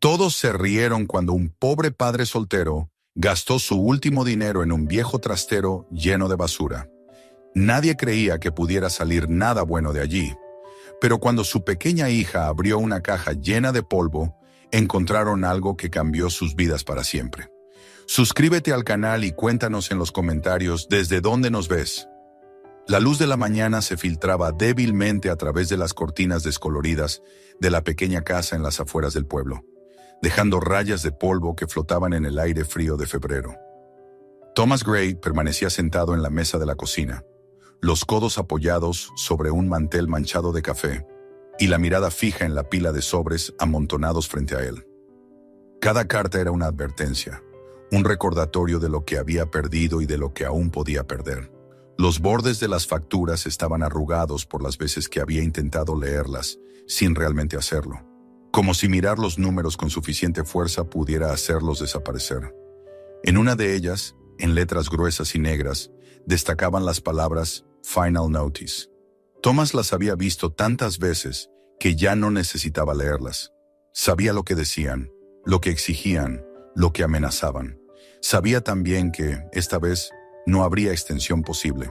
Todos se rieron cuando un pobre padre soltero gastó su último dinero en un viejo trastero lleno de basura. Nadie creía que pudiera salir nada bueno de allí, pero cuando su pequeña hija abrió una caja llena de polvo, encontraron algo que cambió sus vidas para siempre. Suscríbete al canal y cuéntanos en los comentarios desde dónde nos ves. La luz de la mañana se filtraba débilmente a través de las cortinas descoloridas de la pequeña casa en las afueras del pueblo, dejando rayas de polvo que flotaban en el aire frío de febrero. Thomas Gray permanecía sentado en la mesa de la cocina, los codos apoyados sobre un mantel manchado de café y la mirada fija en la pila de sobres amontonados frente a él. Cada carta era una advertencia, un recordatorio de lo que había perdido y de lo que aún podía perder. Los bordes de las facturas estaban arrugados por las veces que había intentado leerlas, sin realmente hacerlo, como si mirar los números con suficiente fuerza pudiera hacerlos desaparecer. En una de ellas, en letras gruesas y negras, destacaban las palabras Final Notice. Thomas las había visto tantas veces que ya no necesitaba leerlas. Sabía lo que decían, lo que exigían, lo que amenazaban. Sabía también que, esta vez, no habría extensión posible.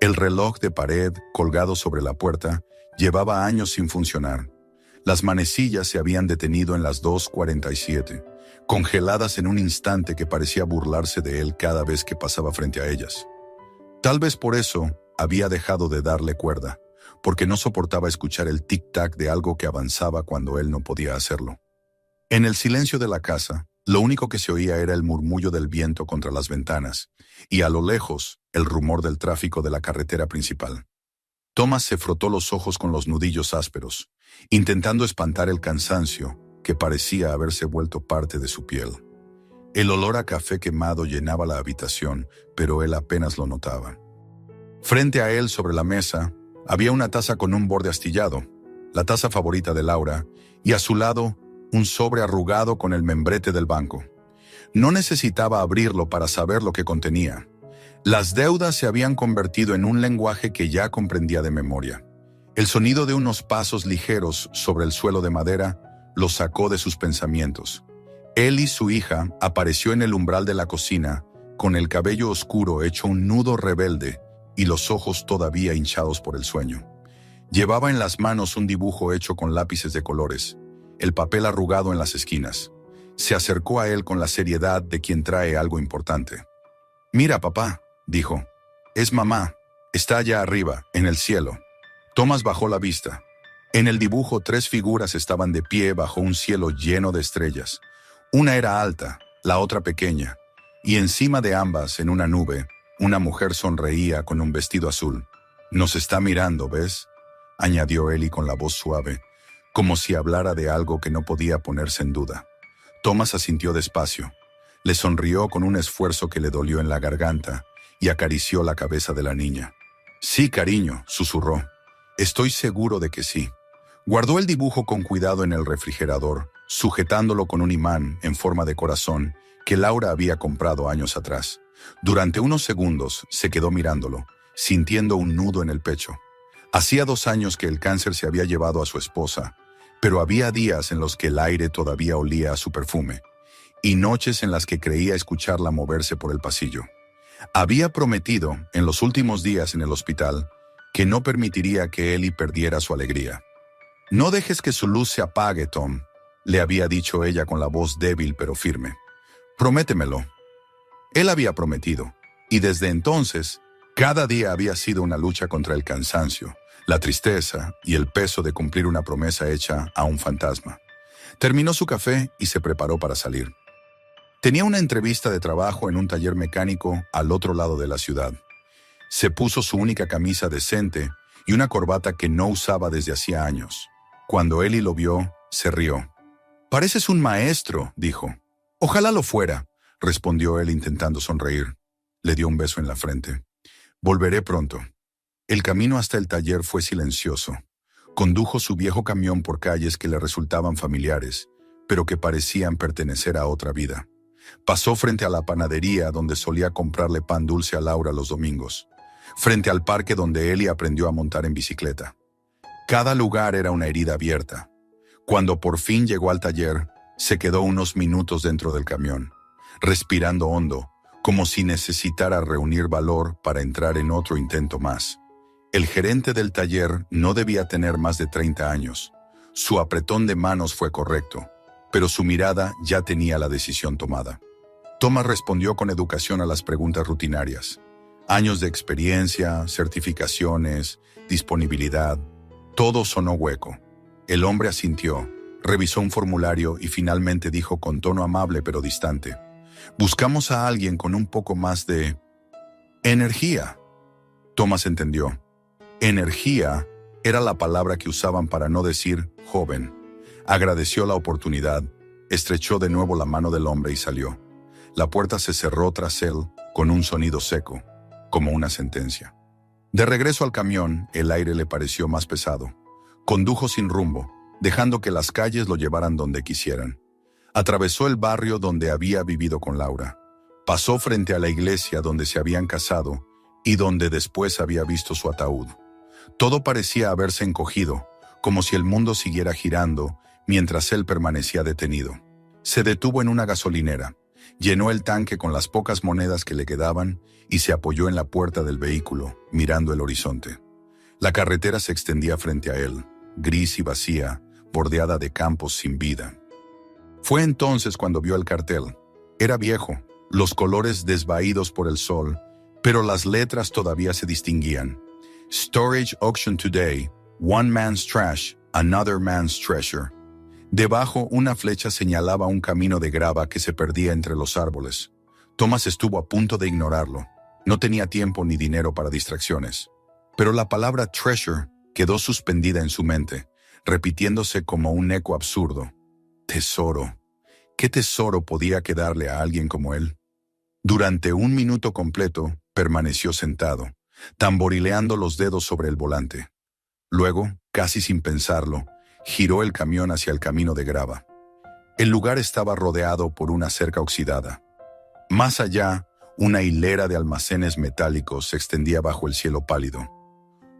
El reloj de pared, colgado sobre la puerta, llevaba años sin funcionar. Las manecillas se habían detenido en las 2:47, congeladas en un instante que parecía burlarse de él cada vez que pasaba frente a ellas. Tal vez por eso había dejado de darle cuerda, porque no soportaba escuchar el tic-tac de algo que avanzaba cuando él no podía hacerlo. En el silencio de la casa, lo único que se oía era el murmullo del viento contra las ventanas, y a lo lejos, el rumor del tráfico de la carretera principal. Thomas se frotó los ojos con los nudillos ásperos, intentando espantar el cansancio que parecía haberse vuelto parte de su piel. El olor a café quemado llenaba la habitación, pero él apenas lo notaba. Frente a él, sobre la mesa, había una taza con un borde astillado, la taza favorita de Laura, y a su lado, un sobre arrugado con el membrete del banco. No necesitaba abrirlo para saber lo que contenía. Las deudas se habían convertido en un lenguaje que ya comprendía de memoria. El sonido de unos pasos ligeros sobre el suelo de madera lo sacó de sus pensamientos. Él y su hija apareció en el umbral de la cocina, con el cabello oscuro hecho un nudo rebelde y los ojos todavía hinchados por el sueño. Llevaba en las manos un dibujo hecho con lápices de colores, el papel arrugado en las esquinas. Se acercó a él con la seriedad de quien trae algo importante. «Mira, papá», dijo. «Es mamá. Está allá arriba, en el cielo». Thomas bajó la vista. En el dibujo 3 figuras estaban de pie bajo un cielo lleno de estrellas. Una era alta, la otra pequeña, y encima de ambas, en una nube, una mujer sonreía con un vestido azul. «Nos está mirando, ¿ves?», añadió Eli con la voz suave, como si hablara de algo que no podía ponerse en duda. Thomas asintió despacio. Le sonrió con un esfuerzo que le dolió en la garganta y acarició la cabeza de la niña. «Sí, cariño», susurró. «Estoy seguro de que sí». Guardó el dibujo con cuidado en el refrigerador, sujetándolo con un imán en forma de corazón que Laura había comprado años atrás. Durante unos segundos se quedó mirándolo, sintiendo un nudo en el pecho. Hacía 2 años que el cáncer se había llevado a su esposa, pero había días en los que el aire todavía olía a su perfume, y noches en las que creía escucharla moverse por el pasillo. Había prometido, en los últimos días en el hospital, que no permitiría que Eli perdiera su alegría. «No dejes que su luz se apague, Tom», le había dicho ella con la voz débil pero firme. «Prométemelo». Él había prometido, y desde entonces, cada día había sido una lucha contra el cansancio, la tristeza y el peso de cumplir una promesa hecha a un fantasma. Terminó su café y se preparó para salir. Tenía una entrevista de trabajo en un taller mecánico al otro lado de la ciudad. Se puso su única camisa decente y una corbata que no usaba desde hacía años. Cuando Eli lo vio, se rió. «Pareces un maestro», dijo. «Ojalá lo fuera», respondió él intentando sonreír. Le dio un beso en la frente. «Volveré pronto». El camino hasta el taller fue silencioso. Condujo su viejo camión por calles que le resultaban familiares, pero que parecían pertenecer a otra vida. Pasó frente a la panadería donde solía comprarle pan dulce a Laura los domingos, frente al parque donde Eli aprendió a montar en bicicleta. Cada lugar era una herida abierta. Cuando por fin llegó al taller, Se quedó unos minutos dentro del camión, respirando hondo, como si necesitara reunir valor para entrar en otro intento más. El gerente del taller no debía tener más de 30 años. Su apretón de manos fue correcto, pero su mirada ya tenía la decisión tomada. Thomas respondió con educación a las preguntas rutinarias. Años de experiencia, certificaciones, disponibilidad, todo sonó hueco. El hombre asintió, revisó un formulario y finalmente dijo con tono amable pero distante: «Buscamos a alguien con un poco más de energía». Thomas entendió. Energía era la palabra que usaban para no decir joven. Agradeció la oportunidad, estrechó de nuevo la mano del hombre y salió. La puerta se cerró tras él con un sonido seco, como una sentencia. De regreso al camión, el aire le pareció más pesado. Condujo sin rumbo, dejando que las calles lo llevaran donde quisieran. Atravesó el barrio donde había vivido con Laura. Pasó frente a la iglesia donde se habían casado y donde después había visto su ataúd. Todo parecía haberse encogido, como si el mundo siguiera girando mientras él permanecía detenido. Se detuvo en una gasolinera, llenó el tanque con las pocas monedas que le quedaban y se apoyó en la puerta del vehículo, mirando el horizonte. La carretera se extendía frente a él, gris y vacía, bordeada de campos sin vida. Fue entonces cuando vio el cartel. Era viejo, los colores desvaídos por el sol, pero las letras todavía se distinguían. Storage auction today, one man's trash, another man's treasure. Debajo, una flecha señalaba un camino de grava que se perdía entre los árboles. Thomas estuvo a punto de ignorarlo. No tenía tiempo ni dinero para distracciones. Pero la palabra treasure quedó suspendida en su mente, repitiéndose como un eco absurdo. Tesoro. ¿Qué tesoro podía quedarle a alguien como él? Durante un minuto completo, permaneció sentado, tamborileando los dedos sobre el volante. Luego, casi sin pensarlo, giró el camión hacia el camino de grava. El lugar estaba rodeado por una cerca oxidada. Más allá, una hilera de almacenes metálicos se extendía bajo el cielo pálido.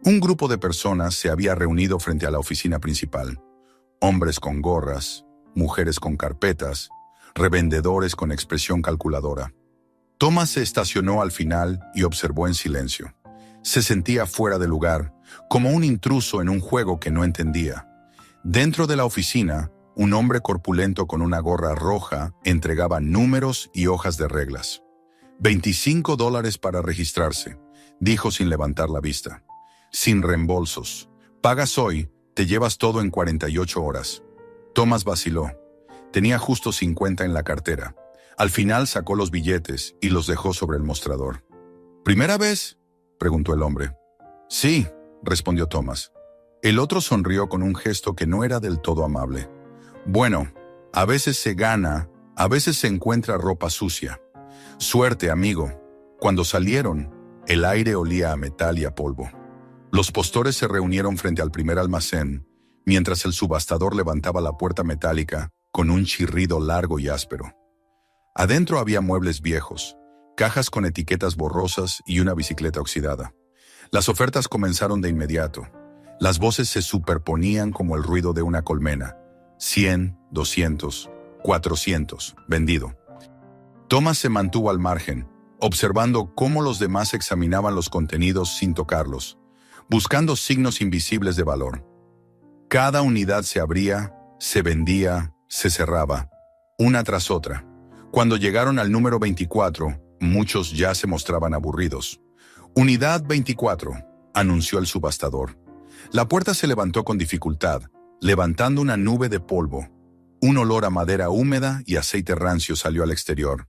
Un grupo de personas se había reunido frente a la oficina principal. Hombres con gorras, mujeres con carpetas, revendedores con expresión calculadora. Thomas se estacionó al final y observó en silencio. Se sentía fuera de lugar, como un intruso en un juego que no entendía. Dentro de la oficina, un hombre corpulento con una gorra roja entregaba números y hojas de reglas. $25 para registrarse, dijo sin levantar la vista. Sin reembolsos. Pagas hoy, te llevas todo en 48 horas. Thomas vaciló. Tenía justo 50 en la cartera. Al final sacó los billetes y los dejó sobre el mostrador. ¿Primera vez?, preguntó el hombre. Sí, respondió Thomas. El otro sonrió con un gesto que no era del todo amable. Bueno, a veces se gana, a veces se encuentra ropa sucia. Suerte, amigo. Cuando salieron, el aire olía a metal y a polvo. Los postores se reunieron frente al primer almacén, mientras el subastador levantaba la puerta metálica con un chirrido largo y áspero. Adentro había muebles viejos, cajas con etiquetas borrosas y una bicicleta oxidada. Las ofertas comenzaron de inmediato. Las voces se superponían como el ruido de una colmena. 100, 200, 400, vendido. Thomas se mantuvo al margen, observando cómo los demás examinaban los contenidos sin tocarlos, buscando signos invisibles de valor. Cada unidad se abría, se vendía, se cerraba, una tras otra. Cuando llegaron al número 24, muchos ya se mostraban aburridos. «Unidad 24», anunció el subastador. La puerta se levantó con dificultad, levantando una nube de polvo. Un olor a madera húmeda y aceite rancio salió al exterior.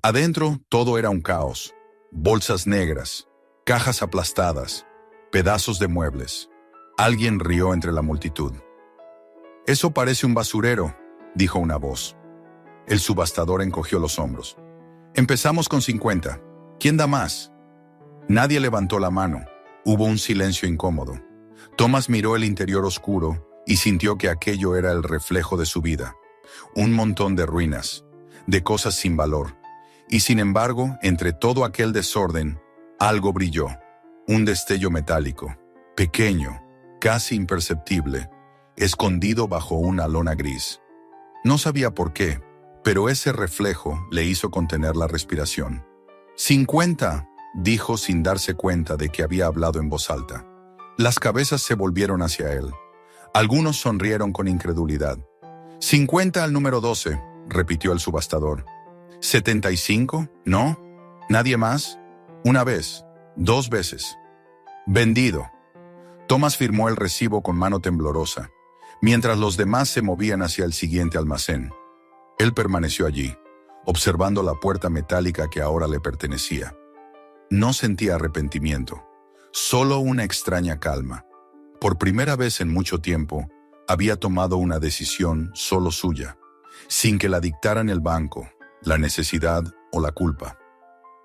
Adentro todo era un caos. Bolsas negras, cajas aplastadas, pedazos de muebles. Alguien rió entre la multitud. «Eso parece un basurero», dijo una voz. El subastador encogió los hombros. «Empezamos con 50. ¿Quién da más?» Nadie levantó la mano. Hubo un silencio incómodo. Thomas miró el interior oscuro y sintió que aquello era el reflejo de su vida. Un montón de ruinas, de cosas sin valor. Y sin embargo, entre todo aquel desorden, algo brilló. Un destello metálico, pequeño, casi imperceptible, escondido bajo una lona gris. No sabía por qué, pero ese reflejo le hizo contener la respiración. 50, dijo sin darse cuenta de que había hablado en voz alta. Las cabezas se volvieron hacia él. Algunos sonrieron con incredulidad. 50 al número 12, repitió el subastador. 75, ¿no? ¿Nadie más? Una vez, 2 veces. Vendido. Thomas firmó el recibo con mano temblorosa, mientras los demás se movían hacia el siguiente almacén. Él permaneció allí, observando la puerta metálica que ahora le pertenecía. No sentía arrepentimiento, solo una extraña calma. Por primera vez en mucho tiempo, había tomado una decisión solo suya, sin que la dictaran el banco, la necesidad o la culpa.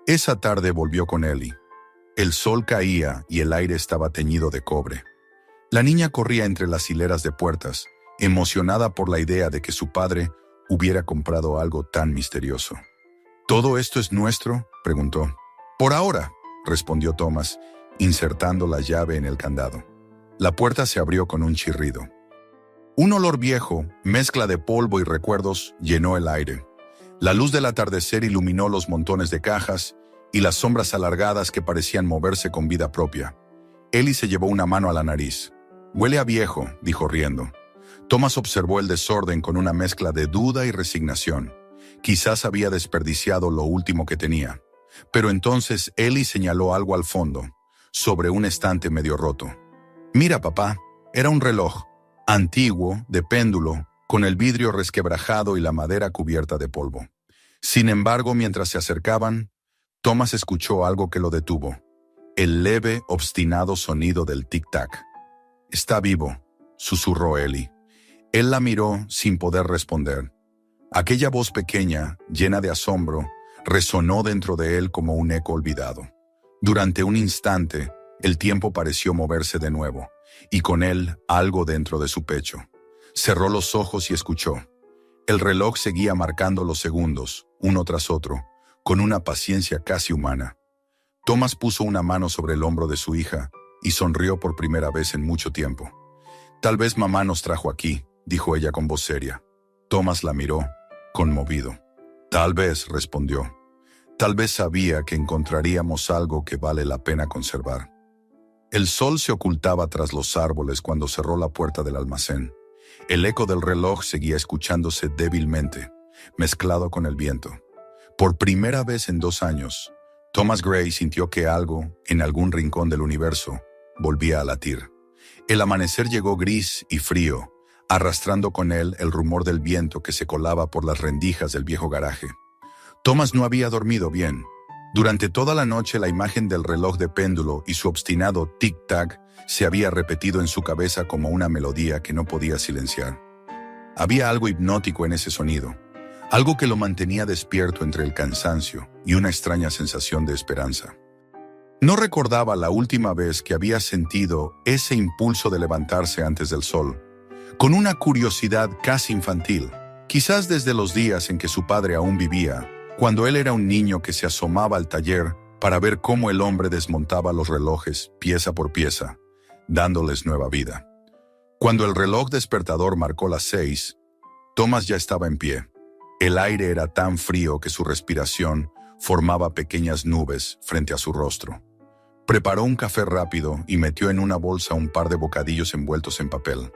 Esa tarde volvió con Ellie. El sol caía y el aire estaba teñido de cobre. La niña corría entre las hileras de puertas, emocionada por la idea de que su padre hubiera comprado algo tan misterioso. ¿Todo esto es nuestro?, preguntó. Por ahora, respondió Thomas, insertando la llave en el candado. La puerta se abrió con un chirrido. Un olor viejo, mezcla de polvo y recuerdos, llenó el aire. La luz del atardecer iluminó los montones de cajas y las sombras alargadas que parecían moverse con vida propia. Ellie se llevó una mano a la nariz. «Huele a viejo», dijo riendo. Thomas observó el desorden con una mezcla de duda y resignación. Quizás había desperdiciado lo último que tenía. Pero entonces Ellie señaló algo al fondo, sobre un estante medio roto. «Mira, papá», era un reloj, antiguo, de péndulo, con el vidrio resquebrajado y la madera cubierta de polvo. Sin embargo, mientras se acercaban, Thomas escuchó algo que lo detuvo. El leve, obstinado sonido del tic-tac. «Está vivo», susurró Ellie. Él la miró sin poder responder. Aquella voz pequeña, llena de asombro, resonó dentro de él como un eco olvidado. Durante un instante, el tiempo pareció moverse de nuevo, y con él algo dentro de su pecho. Cerró los ojos y escuchó. El reloj seguía marcando los segundos, uno tras otro, con una paciencia casi humana. Thomas puso una mano sobre el hombro de su hija y sonrió por primera vez en mucho tiempo. «Tal vez mamá nos trajo aquí», dijo ella con voz seria. Thomas la miró, conmovido. «Tal vez», respondió. «Tal vez sabía que encontraríamos algo que vale la pena conservar». El sol se ocultaba tras los árboles cuando cerró la puerta del almacén. El eco del reloj seguía escuchándose débilmente, mezclado con el viento. Por primera vez en 2 años, Thomas Gray sintió que algo, en algún rincón del universo, volvía a latir. El amanecer llegó gris y frío, arrastrando con él el rumor del viento que se colaba por las rendijas del viejo garaje. Thomas no había dormido bien. Durante toda la noche la imagen del reloj de péndulo y su obstinado tic-tac se había repetido en su cabeza como una melodía que no podía silenciar. Había algo hipnótico en ese sonido, algo que lo mantenía despierto entre el cansancio y una extraña sensación de esperanza. No recordaba la última vez que había sentido ese impulso de levantarse antes del sol, con una curiosidad casi infantil, quizás desde los días en que su padre aún vivía, cuando él era un niño que se asomaba al taller para ver cómo el hombre desmontaba los relojes pieza por pieza, dándoles nueva vida. Cuando el reloj despertador marcó las 6, Thomas ya estaba en pie. El aire era tan frío que su respiración formaba pequeñas nubes frente a su rostro. Preparó un café rápido y metió en una bolsa un par de bocadillos envueltos en papel.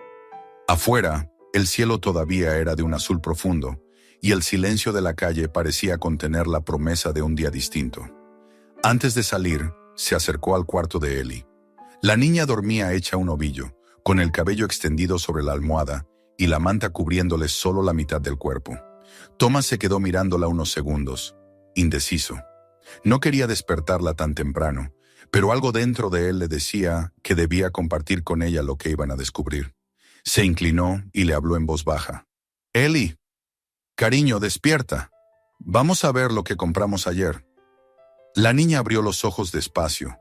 Afuera, el cielo todavía era de un azul profundo, y el silencio de la calle parecía contener la promesa de un día distinto. Antes de salir, se acercó al cuarto de Ellie. La niña dormía hecha un ovillo, con el cabello extendido sobre la almohada y la manta cubriéndole solo la mitad del cuerpo. Thomas se quedó mirándola unos segundos, indeciso. No quería despertarla tan temprano, pero algo dentro de él le decía que debía compartir con ella lo que iban a descubrir. Se inclinó y le habló en voz baja. «Ellie, cariño, despierta. Vamos a ver lo que compramos ayer». La niña abrió los ojos despacio,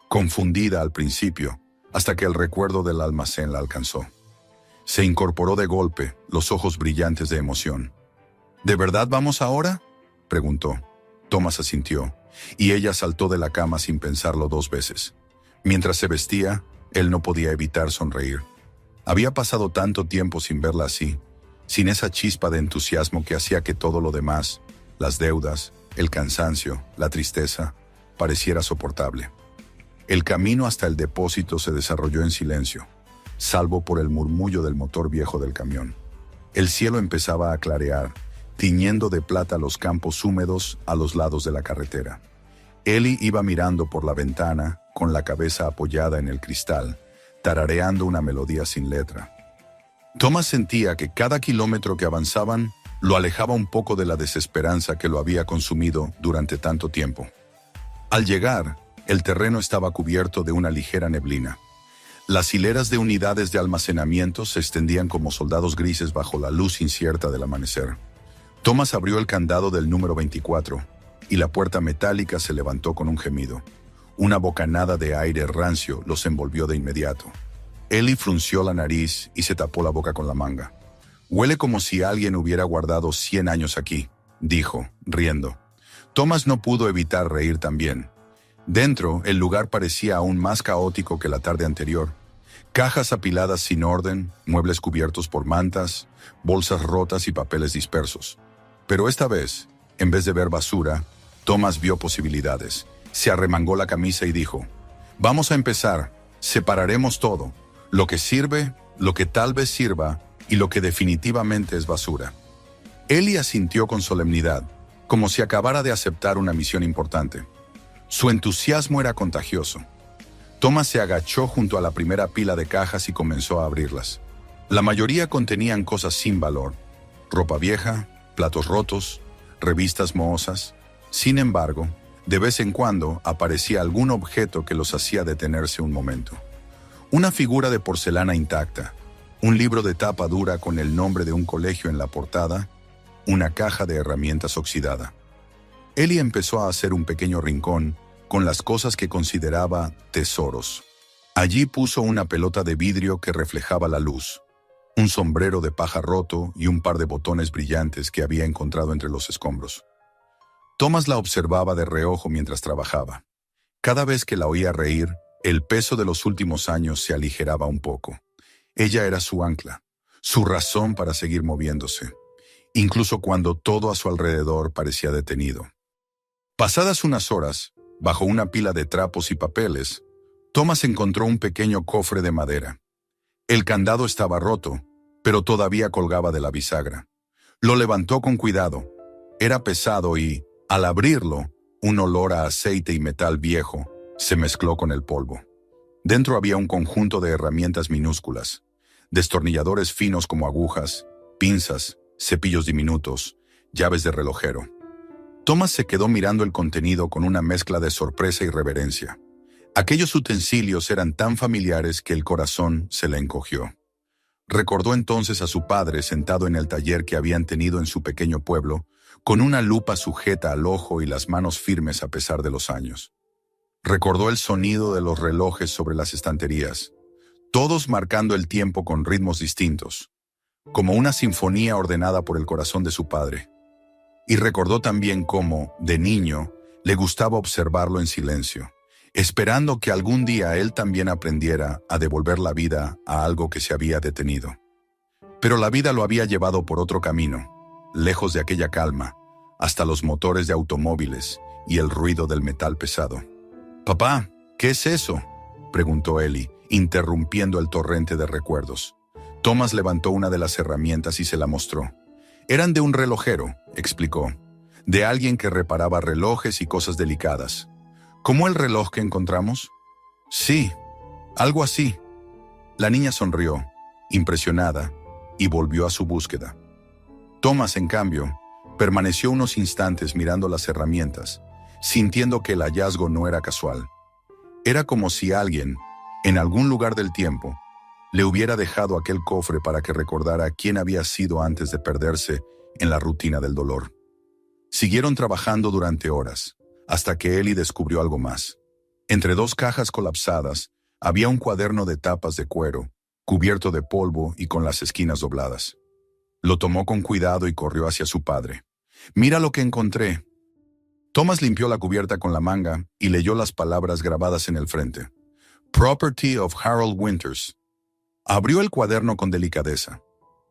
confundida al principio, hasta que el recuerdo del almacén la alcanzó. Se incorporó de golpe, los ojos brillantes de emoción. «¿De verdad vamos ahora?», preguntó. Thomas asintió, y ella saltó de la cama sin pensarlo 2 veces. Mientras se vestía, él no podía evitar sonreír. Había pasado tanto tiempo sin verla así. sin esa chispa de entusiasmo que hacía que todo lo demás, las deudas, el cansancio, la tristeza, pareciera soportable. El camino hasta el depósito se desarrolló en silencio, salvo por el murmullo del motor viejo del camión. El cielo empezaba a clarear, tiñendo de plata los campos húmedos a los lados de la carretera. Ellie iba mirando por la ventana, con la cabeza apoyada en el cristal, tarareando una melodía sin letra. Thomas sentía que cada kilómetro que avanzaban lo alejaba un poco de la desesperanza que lo había consumido durante tanto tiempo. Al llegar, el terreno estaba cubierto de una ligera neblina. Las hileras de unidades de almacenamiento se extendían como soldados grises bajo la luz incierta del amanecer. Thomas abrió el candado del número 24 y la puerta metálica se levantó con un gemido. Una bocanada de aire rancio los envolvió de inmediato. Ellie frunció la nariz y se tapó la boca con la manga. «Huele como si alguien hubiera guardado 100 años aquí», dijo, riendo. Thomas no pudo evitar reír también. Dentro, el lugar parecía aún más caótico que la tarde anterior. Cajas apiladas sin orden, muebles cubiertos por mantas, bolsas rotas y papeles dispersos. Pero esta vez, en vez de ver basura, Thomas vio posibilidades. Se arremangó la camisa y dijo, «Vamos a empezar. Separaremos todo. Lo que sirve, lo que tal vez sirva y lo que definitivamente es basura». Ellie asintió con solemnidad, como si acabara de aceptar una misión importante. Su entusiasmo era contagioso. Thomas se agachó junto a la primera pila de cajas y comenzó a abrirlas. La mayoría contenían cosas sin valor: ropa vieja, platos rotos, revistas mohosas. Sin embargo, de vez en cuando aparecía algún objeto que los hacía detenerse un momento. Una figura de porcelana intacta, un libro de tapa dura con el nombre de un colegio en la portada, una caja de herramientas oxidada. Ellie empezó a hacer un pequeño rincón con las cosas que consideraba tesoros. Allí puso una pelota de vidrio que reflejaba la luz, un sombrero de paja roto y un par de botones brillantes que había encontrado entre los escombros. Thomas la observaba de reojo mientras trabajaba. Cada vez que la oía reír, el peso de los últimos años se aligeraba un poco. Ella era su ancla, su razón para seguir moviéndose, incluso cuando todo a su alrededor parecía detenido. Pasadas unas horas, bajo una pila de trapos y papeles, Thomas encontró un pequeño cofre de madera. El candado estaba roto, pero todavía colgaba de la bisagra. Lo levantó con cuidado. Era pesado y, al abrirlo, un olor a aceite y metal viejo se mezcló con el polvo. Dentro había un conjunto de herramientas minúsculas, destornilladores finos como agujas, pinzas, cepillos diminutos, llaves de relojero. Thomas se quedó mirando el contenido con una mezcla de sorpresa y reverencia. Aquellos utensilios eran tan familiares que el corazón se le encogió. Recordó entonces a su padre sentado en el taller que habían tenido en su pequeño pueblo, con una lupa sujeta al ojo y las manos firmes a pesar de los años. Recordó el sonido de los relojes sobre las estanterías, todos marcando el tiempo con ritmos distintos, como una sinfonía ordenada por el corazón de su padre. Y recordó también cómo, de niño, le gustaba observarlo en silencio, esperando que algún día él también aprendiera a devolver la vida a algo que se había detenido. Pero la vida lo había llevado por otro camino, lejos de aquella calma, hasta los motores de automóviles y el ruido del metal pesado. «Papá, ¿qué es eso?», preguntó Ellie, interrumpiendo el torrente de recuerdos. Thomas levantó una de las herramientas y se la mostró. «Eran de un relojero», explicó, «de alguien que reparaba relojes y cosas delicadas. ¿Cómo el reloj que encontramos?». «Sí, algo así». La niña sonrió, impresionada, y volvió a su búsqueda. Thomas, en cambio, permaneció unos instantes mirando las herramientas, sintiendo que el hallazgo no era casual. Era como si alguien, en algún lugar del tiempo, le hubiera dejado aquel cofre para que recordara quién había sido antes de perderse en la rutina del dolor. Siguieron trabajando durante horas, hasta que Ellie descubrió algo más. Entre dos cajas colapsadas, había un cuaderno de tapas de cuero, cubierto de polvo y con las esquinas dobladas. Lo tomó con cuidado y corrió hacia su padre. «Mira lo que encontré». Thomas limpió la cubierta con la manga y leyó las palabras grabadas en el frente. «Property of Harold Winters». Abrió el cuaderno con delicadeza.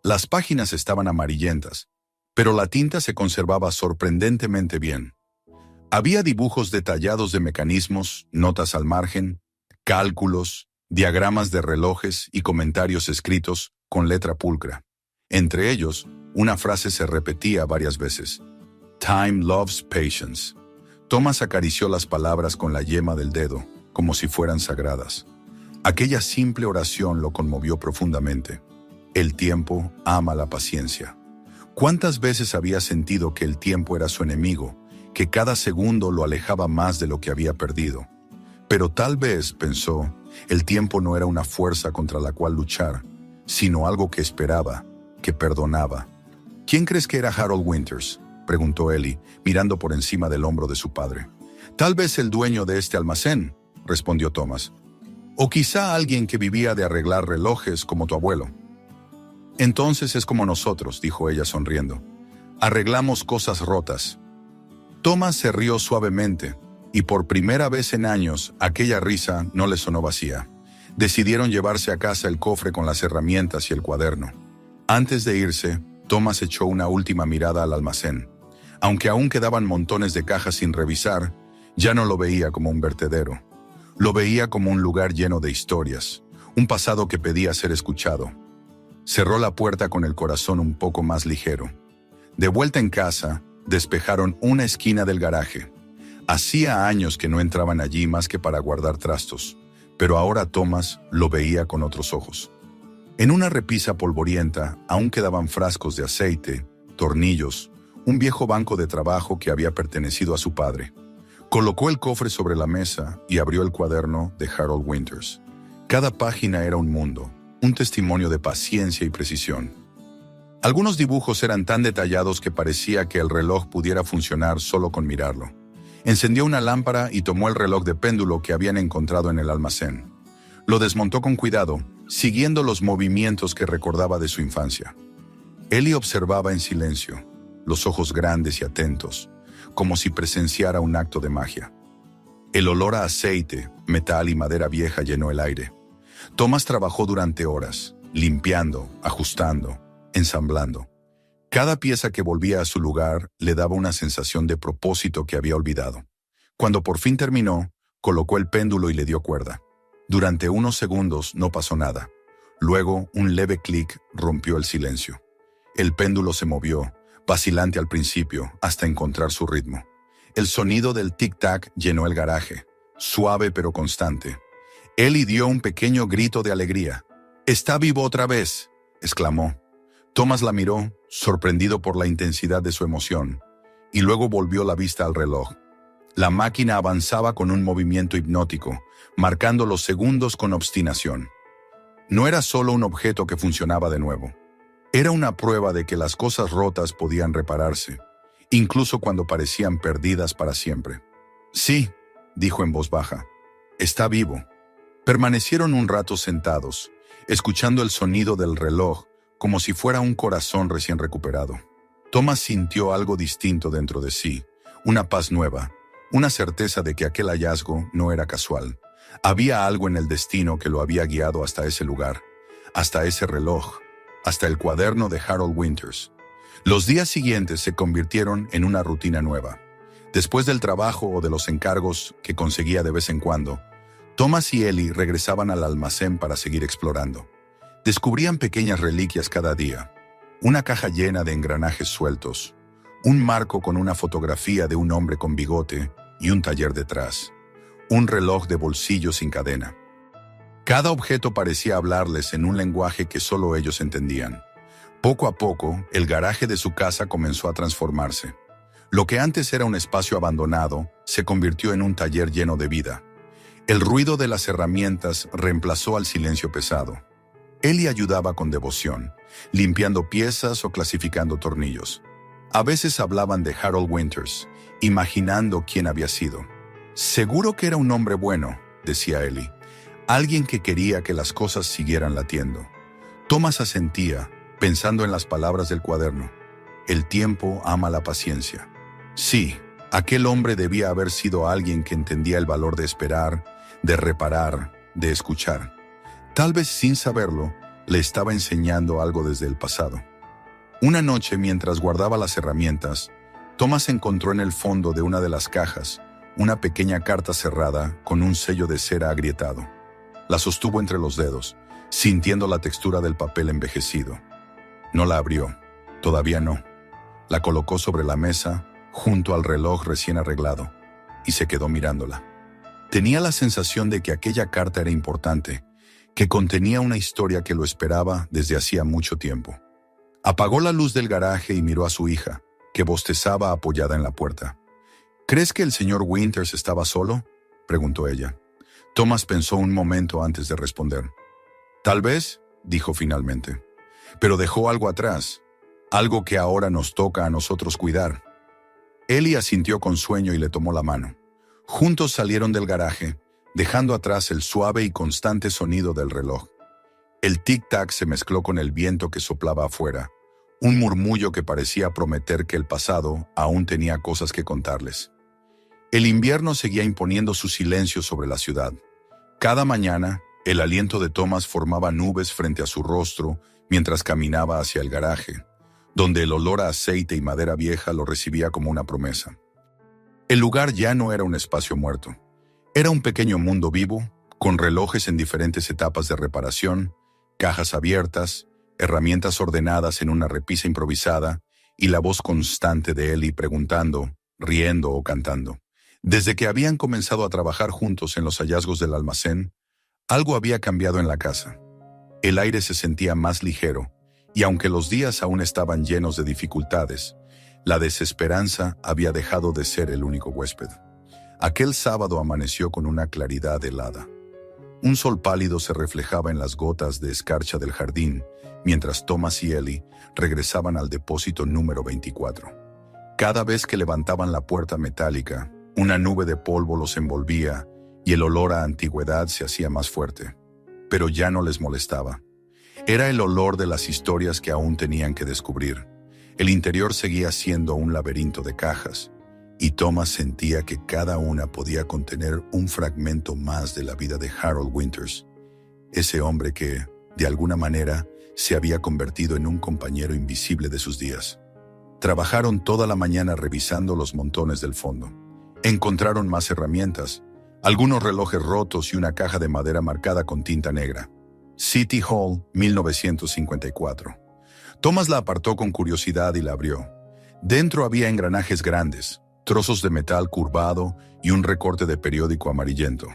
Las páginas estaban amarillentas, pero la tinta se conservaba sorprendentemente bien. Había dibujos detallados de mecanismos, notas al margen, cálculos, diagramas de relojes y comentarios escritos con letra pulcra. Entre ellos, una frase se repetía varias veces. Time loves patience. Thomas acarició las palabras con la yema del dedo, como si fueran sagradas. Aquella simple oración lo conmovió profundamente. El tiempo ama la paciencia. ¿Cuántas veces había sentido que el tiempo era su enemigo, que cada segundo lo alejaba más de lo que había perdido? Pero tal vez, pensó, el tiempo no era una fuerza contra la cual luchar, sino algo que esperaba, que perdonaba. ¿Quién crees que era Harold Winters?, preguntó Ellie, mirando por encima del hombro de su padre. Tal vez el dueño de este almacén, respondió Thomas. O quizá alguien que vivía de arreglar relojes como tu abuelo. Entonces es como nosotros, dijo ella sonriendo. Arreglamos cosas rotas. Thomas se rió suavemente, y por primera vez en años aquella risa no le sonó vacía. Decidieron llevarse a casa el cofre con las herramientas y el cuaderno. Antes de irse, Thomas echó una última mirada al almacén. Aunque aún quedaban montones de cajas sin revisar, ya no lo veía como un vertedero. Lo veía como un lugar lleno de historias, un pasado que pedía ser escuchado. Cerró la puerta con el corazón un poco más ligero. De vuelta en casa, despejaron una esquina del garaje. Hacía años que no entraban allí más que para guardar trastos, pero ahora Thomas lo veía con otros ojos. En una repisa polvorienta aún quedaban frascos de aceite, tornillos, un viejo banco de trabajo que había pertenecido a su padre. Colocó el cofre sobre la mesa y abrió el cuaderno de Harold Winters. Cada página era un mundo, un testimonio de paciencia y precisión. Algunos dibujos eran tan detallados que parecía que el reloj pudiera funcionar solo con mirarlo. Encendió una lámpara y tomó el reloj de péndulo que habían encontrado en el almacén. Lo desmontó con cuidado, siguiendo los movimientos que recordaba de su infancia. Ellie observaba en silencio, los ojos grandes y atentos, como si presenciara un acto de magia. El olor a aceite, metal y madera vieja llenó el aire. Thomas trabajó durante horas, limpiando, ajustando, ensamblando. Cada pieza que volvía a su lugar le daba una sensación de propósito que había olvidado. Cuando por fin terminó, colocó el péndulo y le dio cuerda. Durante unos segundos no pasó nada. Luego, un leve clic rompió el silencio. El péndulo se movió, vacilante al principio, hasta encontrar su ritmo. El sonido del tic-tac llenó el garaje, suave pero constante. Ellie dio un pequeño grito de alegría. «¡Está vivo otra vez!», exclamó. Thomas la miró, sorprendido por la intensidad de su emoción, y luego volvió la vista al reloj. La máquina avanzaba con un movimiento hipnótico, marcando los segundos con obstinación. No era solo un objeto que funcionaba de nuevo. Era una prueba de que las cosas rotas podían repararse, incluso cuando parecían perdidas para siempre. «Sí», dijo en voz baja, «está vivo». Permanecieron un rato sentados, escuchando el sonido del reloj como si fuera un corazón recién recuperado. Thomas sintió algo distinto dentro de sí, una paz nueva, una certeza de que aquel hallazgo no era casual. Había algo en el destino que lo había guiado hasta ese lugar, hasta ese reloj, hasta el cuaderno de Harold Winters. Los días siguientes se convirtieron en una rutina nueva. Después del trabajo o de los encargos que conseguía de vez en cuando, Thomas y Ellie regresaban al almacén para seguir explorando. Descubrían pequeñas reliquias cada día, una caja llena de engranajes sueltos, un marco con una fotografía de un hombre con bigote y un taller detrás, un reloj de bolsillo sin cadena. Cada objeto parecía hablarles en un lenguaje que solo ellos entendían. Poco a poco, el garaje de su casa comenzó a transformarse. Lo que antes era un espacio abandonado se convirtió en un taller lleno de vida. El ruido de las herramientas reemplazó al silencio pesado. Ellie ayudaba con devoción, limpiando piezas o clasificando tornillos. A veces hablaban de Harold Winters, imaginando quién había sido. «Seguro que era un hombre bueno», decía Ellie. «Alguien que quería que las cosas siguieran latiendo». Thomas asentía, pensando en las palabras del cuaderno. «El tiempo ama la paciencia». Sí, aquel hombre debía haber sido alguien que entendía el valor de esperar, de reparar, de escuchar. Tal vez sin saberlo, le estaba enseñando algo desde el pasado. Una noche, mientras guardaba las herramientas, Thomas encontró en el fondo de una de las cajas una pequeña carta cerrada con un sello de cera agrietado. La sostuvo entre los dedos, sintiendo la textura del papel envejecido. No la abrió, todavía no. La colocó sobre la mesa, junto al reloj recién arreglado, y se quedó mirándola. Tenía la sensación de que aquella carta era importante, que contenía una historia que lo esperaba desde hacía mucho tiempo. Apagó la luz del garaje y miró a su hija, que bostezaba apoyada en la puerta. ¿Crees que el señor Winters estaba solo?, preguntó ella. Thomas pensó un momento antes de responder. Tal vez, dijo finalmente, pero dejó algo atrás, algo que ahora nos toca a nosotros cuidar. Ellie asintió con sueño y le tomó la mano. Juntos salieron del garaje, dejando atrás el suave y constante sonido del reloj. El tic-tac se mezcló con el viento que soplaba afuera, un murmullo que parecía prometer que el pasado aún tenía cosas que contarles. El invierno seguía imponiendo su silencio sobre la ciudad. Cada mañana, el aliento de Thomas formaba nubes frente a su rostro mientras caminaba hacia el garaje, donde el olor a aceite y madera vieja lo recibía como una promesa. El lugar ya no era un espacio muerto. Era un pequeño mundo vivo, con relojes en diferentes etapas de reparación, cajas abiertas, herramientas ordenadas en una repisa improvisada y la voz constante de Ellie preguntando, riendo o cantando. Desde que habían comenzado a trabajar juntos en los hallazgos del almacén, algo había cambiado en la casa. El aire se sentía más ligero, y aunque los días aún estaban llenos de dificultades, la desesperanza había dejado de ser el único huésped. Aquel sábado amaneció con una claridad helada. Un sol pálido se reflejaba en las gotas de escarcha del jardín, mientras Thomas y Ellie regresaban al depósito número 24. Cada vez que levantaban la puerta metálica, una nube de polvo los envolvía y el olor a antigüedad se hacía más fuerte. Pero ya no les molestaba. Era el olor de las historias que aún tenían que descubrir. El interior seguía siendo un laberinto de cajas, y Thomas sentía que cada una podía contener un fragmento más de la vida de Harold Winters, ese hombre que, de alguna manera, se había convertido en un compañero invisible de sus días. Trabajaron toda la mañana revisando los montones del fondo. Encontraron más herramientas, algunos relojes rotos y una caja de madera marcada con tinta negra. City Hall, 1954. Thomas la apartó con curiosidad y la abrió. Dentro había engranajes grandes, trozos de metal curvado y un recorte de periódico amarillento.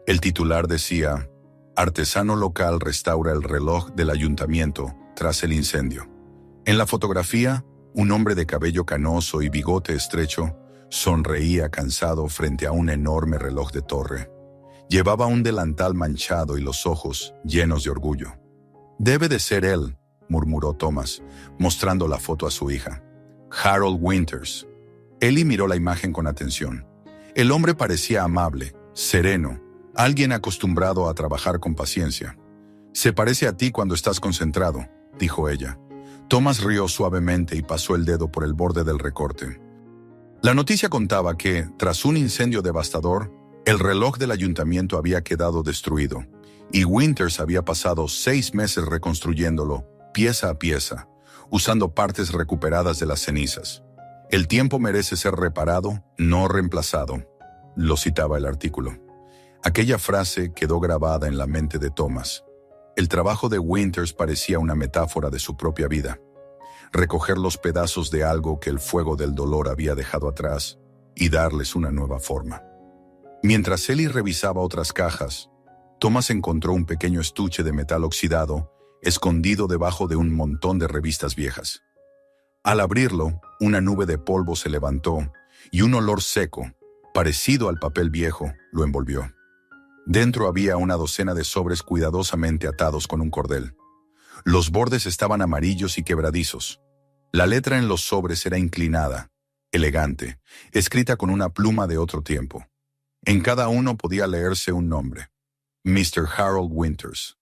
El titular decía: Artesano local restaura el reloj del ayuntamiento tras el incendio. En la fotografía, un hombre de cabello canoso y bigote estrecho sonreía cansado frente a un enorme reloj de torre. Llevaba un delantal manchado y los ojos llenos de orgullo. «Debe de ser él», murmuró Thomas, mostrando la foto a su hija. «Harold Winters». Ellie miró la imagen con atención. El hombre parecía amable, sereno, alguien acostumbrado a trabajar con paciencia. «Se parece a ti cuando estás concentrado», dijo ella. Thomas rió suavemente y pasó el dedo por el borde del recorte. La noticia contaba que, tras un incendio devastador, el reloj del ayuntamiento había quedado destruido, y Winters había pasado 6 meses reconstruyéndolo, pieza a pieza, usando partes recuperadas de las cenizas. «El tiempo merece ser reparado, no reemplazado», lo citaba el artículo. Aquella frase quedó grabada en la mente de Thomas. El trabajo de Winters parecía una metáfora de su propia vida. Recoger los pedazos de algo que el fuego del dolor había dejado atrás y darles una nueva forma. Mientras Ellie revisaba otras cajas, Thomas encontró un pequeño estuche de metal oxidado escondido debajo de un montón de revistas viejas. Al abrirlo, una nube de polvo se levantó y un olor seco, parecido al papel viejo, lo envolvió. Dentro había una docena de sobres cuidadosamente atados con un cordel. Los bordes estaban amarillos y quebradizos. La letra en los sobres era inclinada, elegante, escrita con una pluma de otro tiempo. En cada uno podía leerse un nombre: Mr. Harold Winters.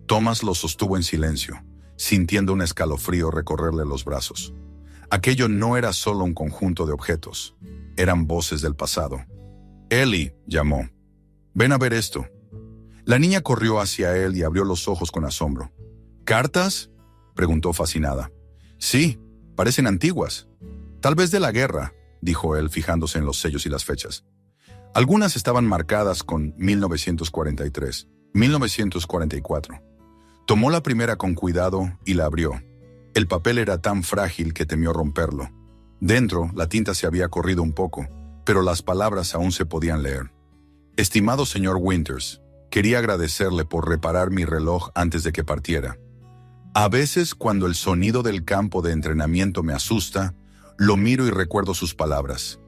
Thomas lo sostuvo en silencio, sintiendo un escalofrío recorrerle los brazos. Aquello no era solo un conjunto de objetos, eran voces del pasado. «Ellie», llamó. «Ven a ver esto». La niña corrió hacia él y abrió los ojos con asombro. ¿Cartas?, preguntó fascinada. Sí, parecen antiguas. Tal vez de la guerra, dijo él fijándose en los sellos y las fechas. Algunas estaban marcadas con 1943, 1944. Tomó la primera con cuidado y la abrió. El papel era tan frágil que temió romperlo. Dentro, la tinta se había corrido un poco, pero las palabras aún se podían leer. Estimado señor Winters, quería agradecerle por reparar mi reloj antes de que partiera. A veces, cuando el sonido del campo de entrenamiento me asusta, lo miro y recuerdo sus palabras.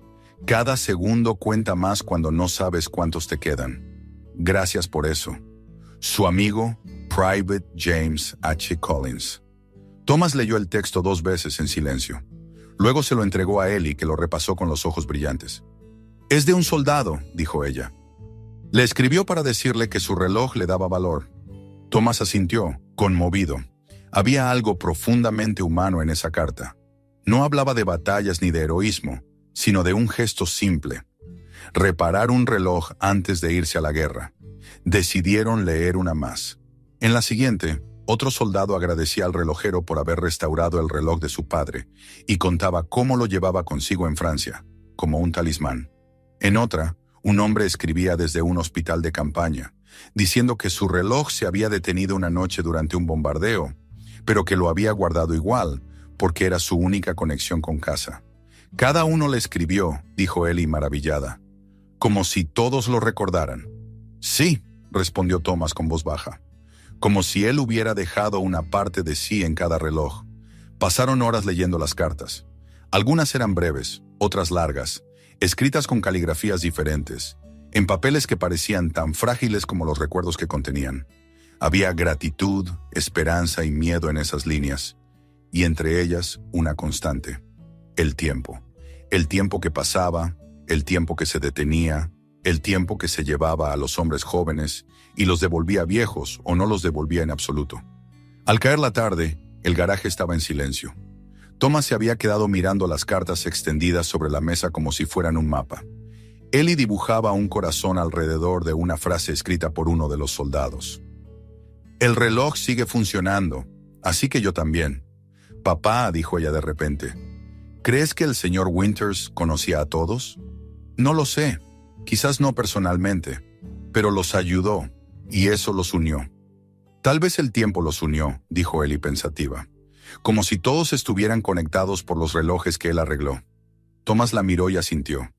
Cada segundo cuenta más cuando no sabes cuántos te quedan. Gracias por eso. Su amigo, Private James H. Collins. Thomas leyó el texto 2 veces en silencio. Luego se lo entregó a Ellie, que lo repasó con los ojos brillantes. «Es de un soldado», dijo ella. Le escribió para decirle que su reloj le daba valor. Thomas asintió, conmovido. Había algo profundamente humano en esa carta. No hablaba de batallas ni de heroísmo, sino de un gesto simple. Reparar un reloj antes de irse a la guerra. Decidieron leer una más. En la siguiente, otro soldado agradecía al relojero por haber restaurado el reloj de su padre y contaba cómo lo llevaba consigo en Francia, como un talismán. En otra, un hombre escribía desde un hospital de campaña, diciendo que su reloj se había detenido una noche durante un bombardeo, pero que lo había guardado igual, porque era su única conexión con casa. Cada uno le escribió, dijo Ellie maravillada, como si todos lo recordaran. Sí, respondió Thomas con voz baja, como si él hubiera dejado una parte de sí en cada reloj. Pasaron horas leyendo las cartas. Algunas eran breves, otras largas, escritas con caligrafías diferentes, en papeles que parecían tan frágiles como los recuerdos que contenían. Había gratitud, esperanza y miedo en esas líneas, y entre ellas una constante: el tiempo. El tiempo que pasaba, el tiempo que se detenía, el tiempo que se llevaba a los hombres jóvenes y los devolvía viejos o no los devolvía en absoluto. Al caer la tarde, el garaje estaba en silencio. Thomas se había quedado mirando las cartas extendidas sobre la mesa como si fueran un mapa. Ellie dibujaba un corazón alrededor de una frase escrita por uno de los soldados. «El reloj sigue funcionando, así que yo también». «Papá», dijo ella de repente, ¿crees que el señor Winters conocía a todos? No lo sé, quizás no personalmente, pero los ayudó, y eso los unió. Tal vez el tiempo los unió, dijo Ellie pensativa, como si todos estuvieran conectados por los relojes que él arregló. Thomas la miró y asintió.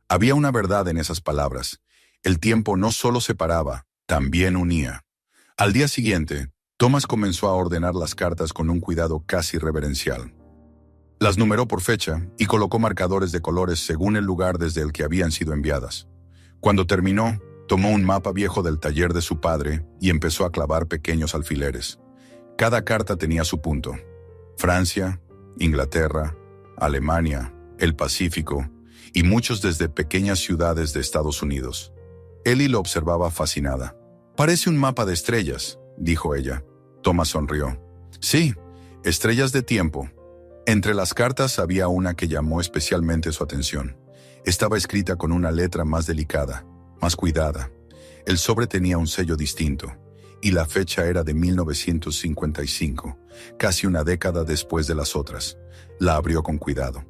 Había una verdad en esas palabras. El tiempo no solo separaba, también unía. Al día siguiente, Thomas comenzó a ordenar las cartas con un cuidado casi reverencial. Las numeró por fecha y colocó marcadores de colores según el lugar desde el que habían sido enviadas. Cuando terminó, tomó un mapa viejo del taller de su padre y empezó a clavar pequeños alfileres. Cada carta tenía su punto. Francia, Inglaterra, Alemania, el Pacífico y muchos desde pequeñas ciudades de Estados Unidos. Ellie lo observaba fascinada. «Parece un mapa de estrellas», dijo ella. Thomas sonrió. «Sí, estrellas de tiempo». Entre las cartas había una que llamó especialmente su atención. Estaba escrita con una letra más delicada, más cuidada. El sobre tenía un sello distinto, y la fecha era de 1955, casi una década después de las otras. La abrió con cuidado.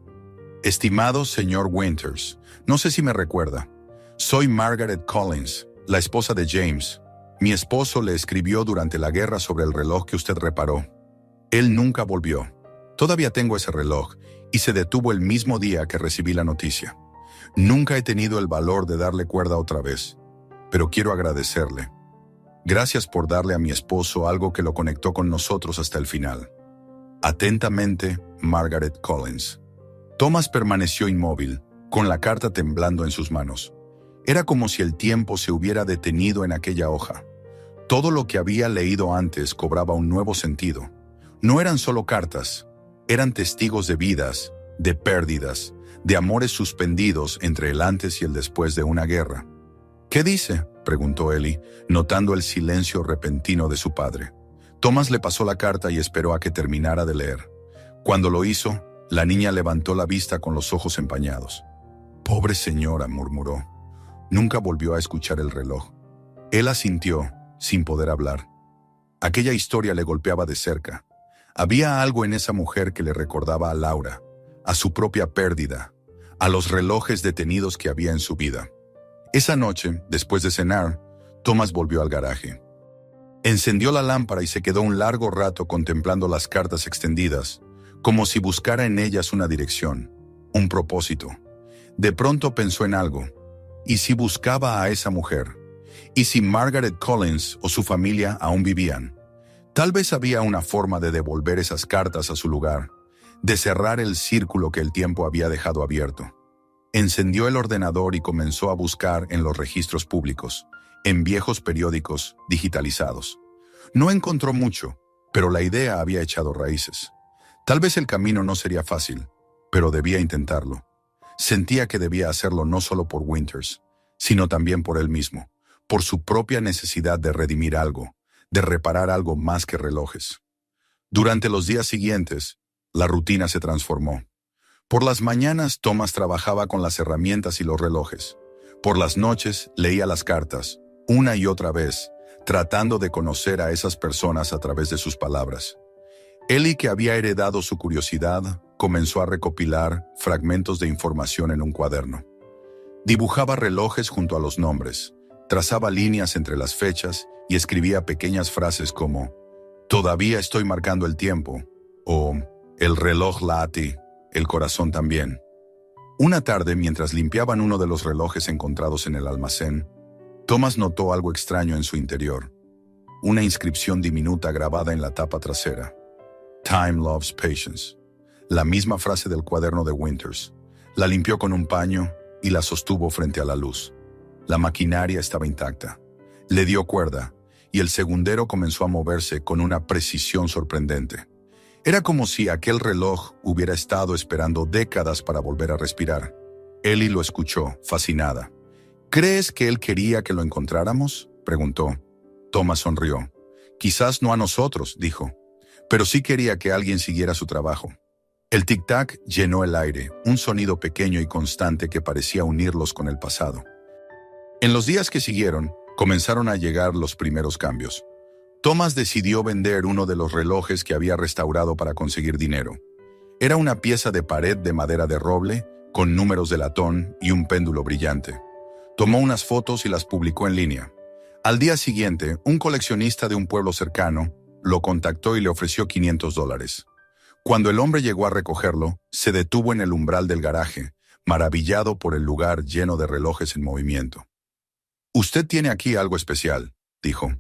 «Estimado señor Winters, no sé si me recuerda. Soy Margaret Collins, la esposa de James. Mi esposo le escribió durante la guerra sobre el reloj que usted reparó. Él nunca volvió. Todavía tengo ese reloj, y se detuvo el mismo día que recibí la noticia. Nunca he tenido el valor de darle cuerda otra vez, pero quiero agradecerle. Gracias por darle a mi esposo algo que lo conectó con nosotros hasta el final. Atentamente, Margaret Collins». Thomas permaneció inmóvil, con la carta temblando en sus manos. Era como si el tiempo se hubiera detenido en aquella hoja. Todo lo que había leído antes cobraba un nuevo sentido. No eran solo cartas, eran testigos de vidas, de pérdidas, de amores suspendidos entre el antes y el después de una guerra. «¿Qué dice?», preguntó Ellie, notando el silencio repentino de su padre. Thomas le pasó la carta y esperó a que terminara de leer. Cuando lo hizo, la niña levantó la vista con los ojos empañados. «Pobre señora», murmuró. Nunca volvió a escuchar el reloj. Él asintió, sin poder hablar. Aquella historia le golpeaba de cerca. Había algo en esa mujer que le recordaba a Laura, a su propia pérdida, a los relojes detenidos que había en su vida. Esa noche, después de cenar, Thomas volvió al garaje. Encendió la lámpara y se quedó un largo rato contemplando las cartas extendidas, como si buscara en ellas una dirección, un propósito. De pronto pensó en algo. ¿Y si buscaba a esa mujer? ¿Y si Margaret Collins o su familia aún vivían? Tal vez había una forma de devolver esas cartas a su lugar, de cerrar el círculo que el tiempo había dejado abierto. Encendió el ordenador y comenzó a buscar en los registros públicos, en viejos periódicos digitalizados. No encontró mucho, pero la idea había echado raíces. Tal vez el camino no sería fácil, pero debía intentarlo. Sentía que debía hacerlo no solo por Winters, sino también por él mismo, por su propia necesidad de redimir algo, de reparar algo más que relojes. Durante los días siguientes, la rutina se transformó. Por las mañanas, Thomas trabajaba con las herramientas y los relojes. Por las noches, leía las cartas, una y otra vez, tratando de conocer a esas personas a través de sus palabras. Ellie, que había heredado su curiosidad, comenzó a recopilar fragmentos de información en un cuaderno. Dibujaba relojes junto a los nombres, trazaba líneas entre las fechas y escribía pequeñas frases como «Todavía estoy marcando el tiempo» o «El reloj late, el corazón también». Una tarde, mientras limpiaban uno de los relojes encontrados en el almacén, Thomas notó algo extraño en su interior. Una inscripción diminuta grabada en la tapa trasera. «Time loves patience». La misma frase del cuaderno de Winters. La limpió con un paño y la sostuvo frente a la luz. La maquinaria estaba intacta. Le dio cuerda y el segundero comenzó a moverse con una precisión sorprendente. Era como si aquel reloj hubiera estado esperando décadas para volver a respirar. Ellie lo escuchó, fascinada. «¿Crees que él quería que lo encontráramos?», preguntó. Thomas sonrió. «Quizás no a nosotros», dijo, «pero sí quería que alguien siguiera su trabajo». El tic-tac llenó el aire, un sonido pequeño y constante que parecía unirlos con el pasado. En los días que siguieron, comenzaron a llegar los primeros cambios. Thomas decidió vender uno de los relojes que había restaurado para conseguir dinero. Era una pieza de pared de madera de roble, con números de latón y un péndulo brillante. Tomó unas fotos y las publicó en línea. Al día siguiente, un coleccionista de un pueblo cercano lo contactó y le ofreció $500. Cuando el hombre llegó a recogerlo, se detuvo en el umbral del garaje, maravillado por el lugar lleno de relojes en movimiento. «Usted tiene aquí algo especial», dijo.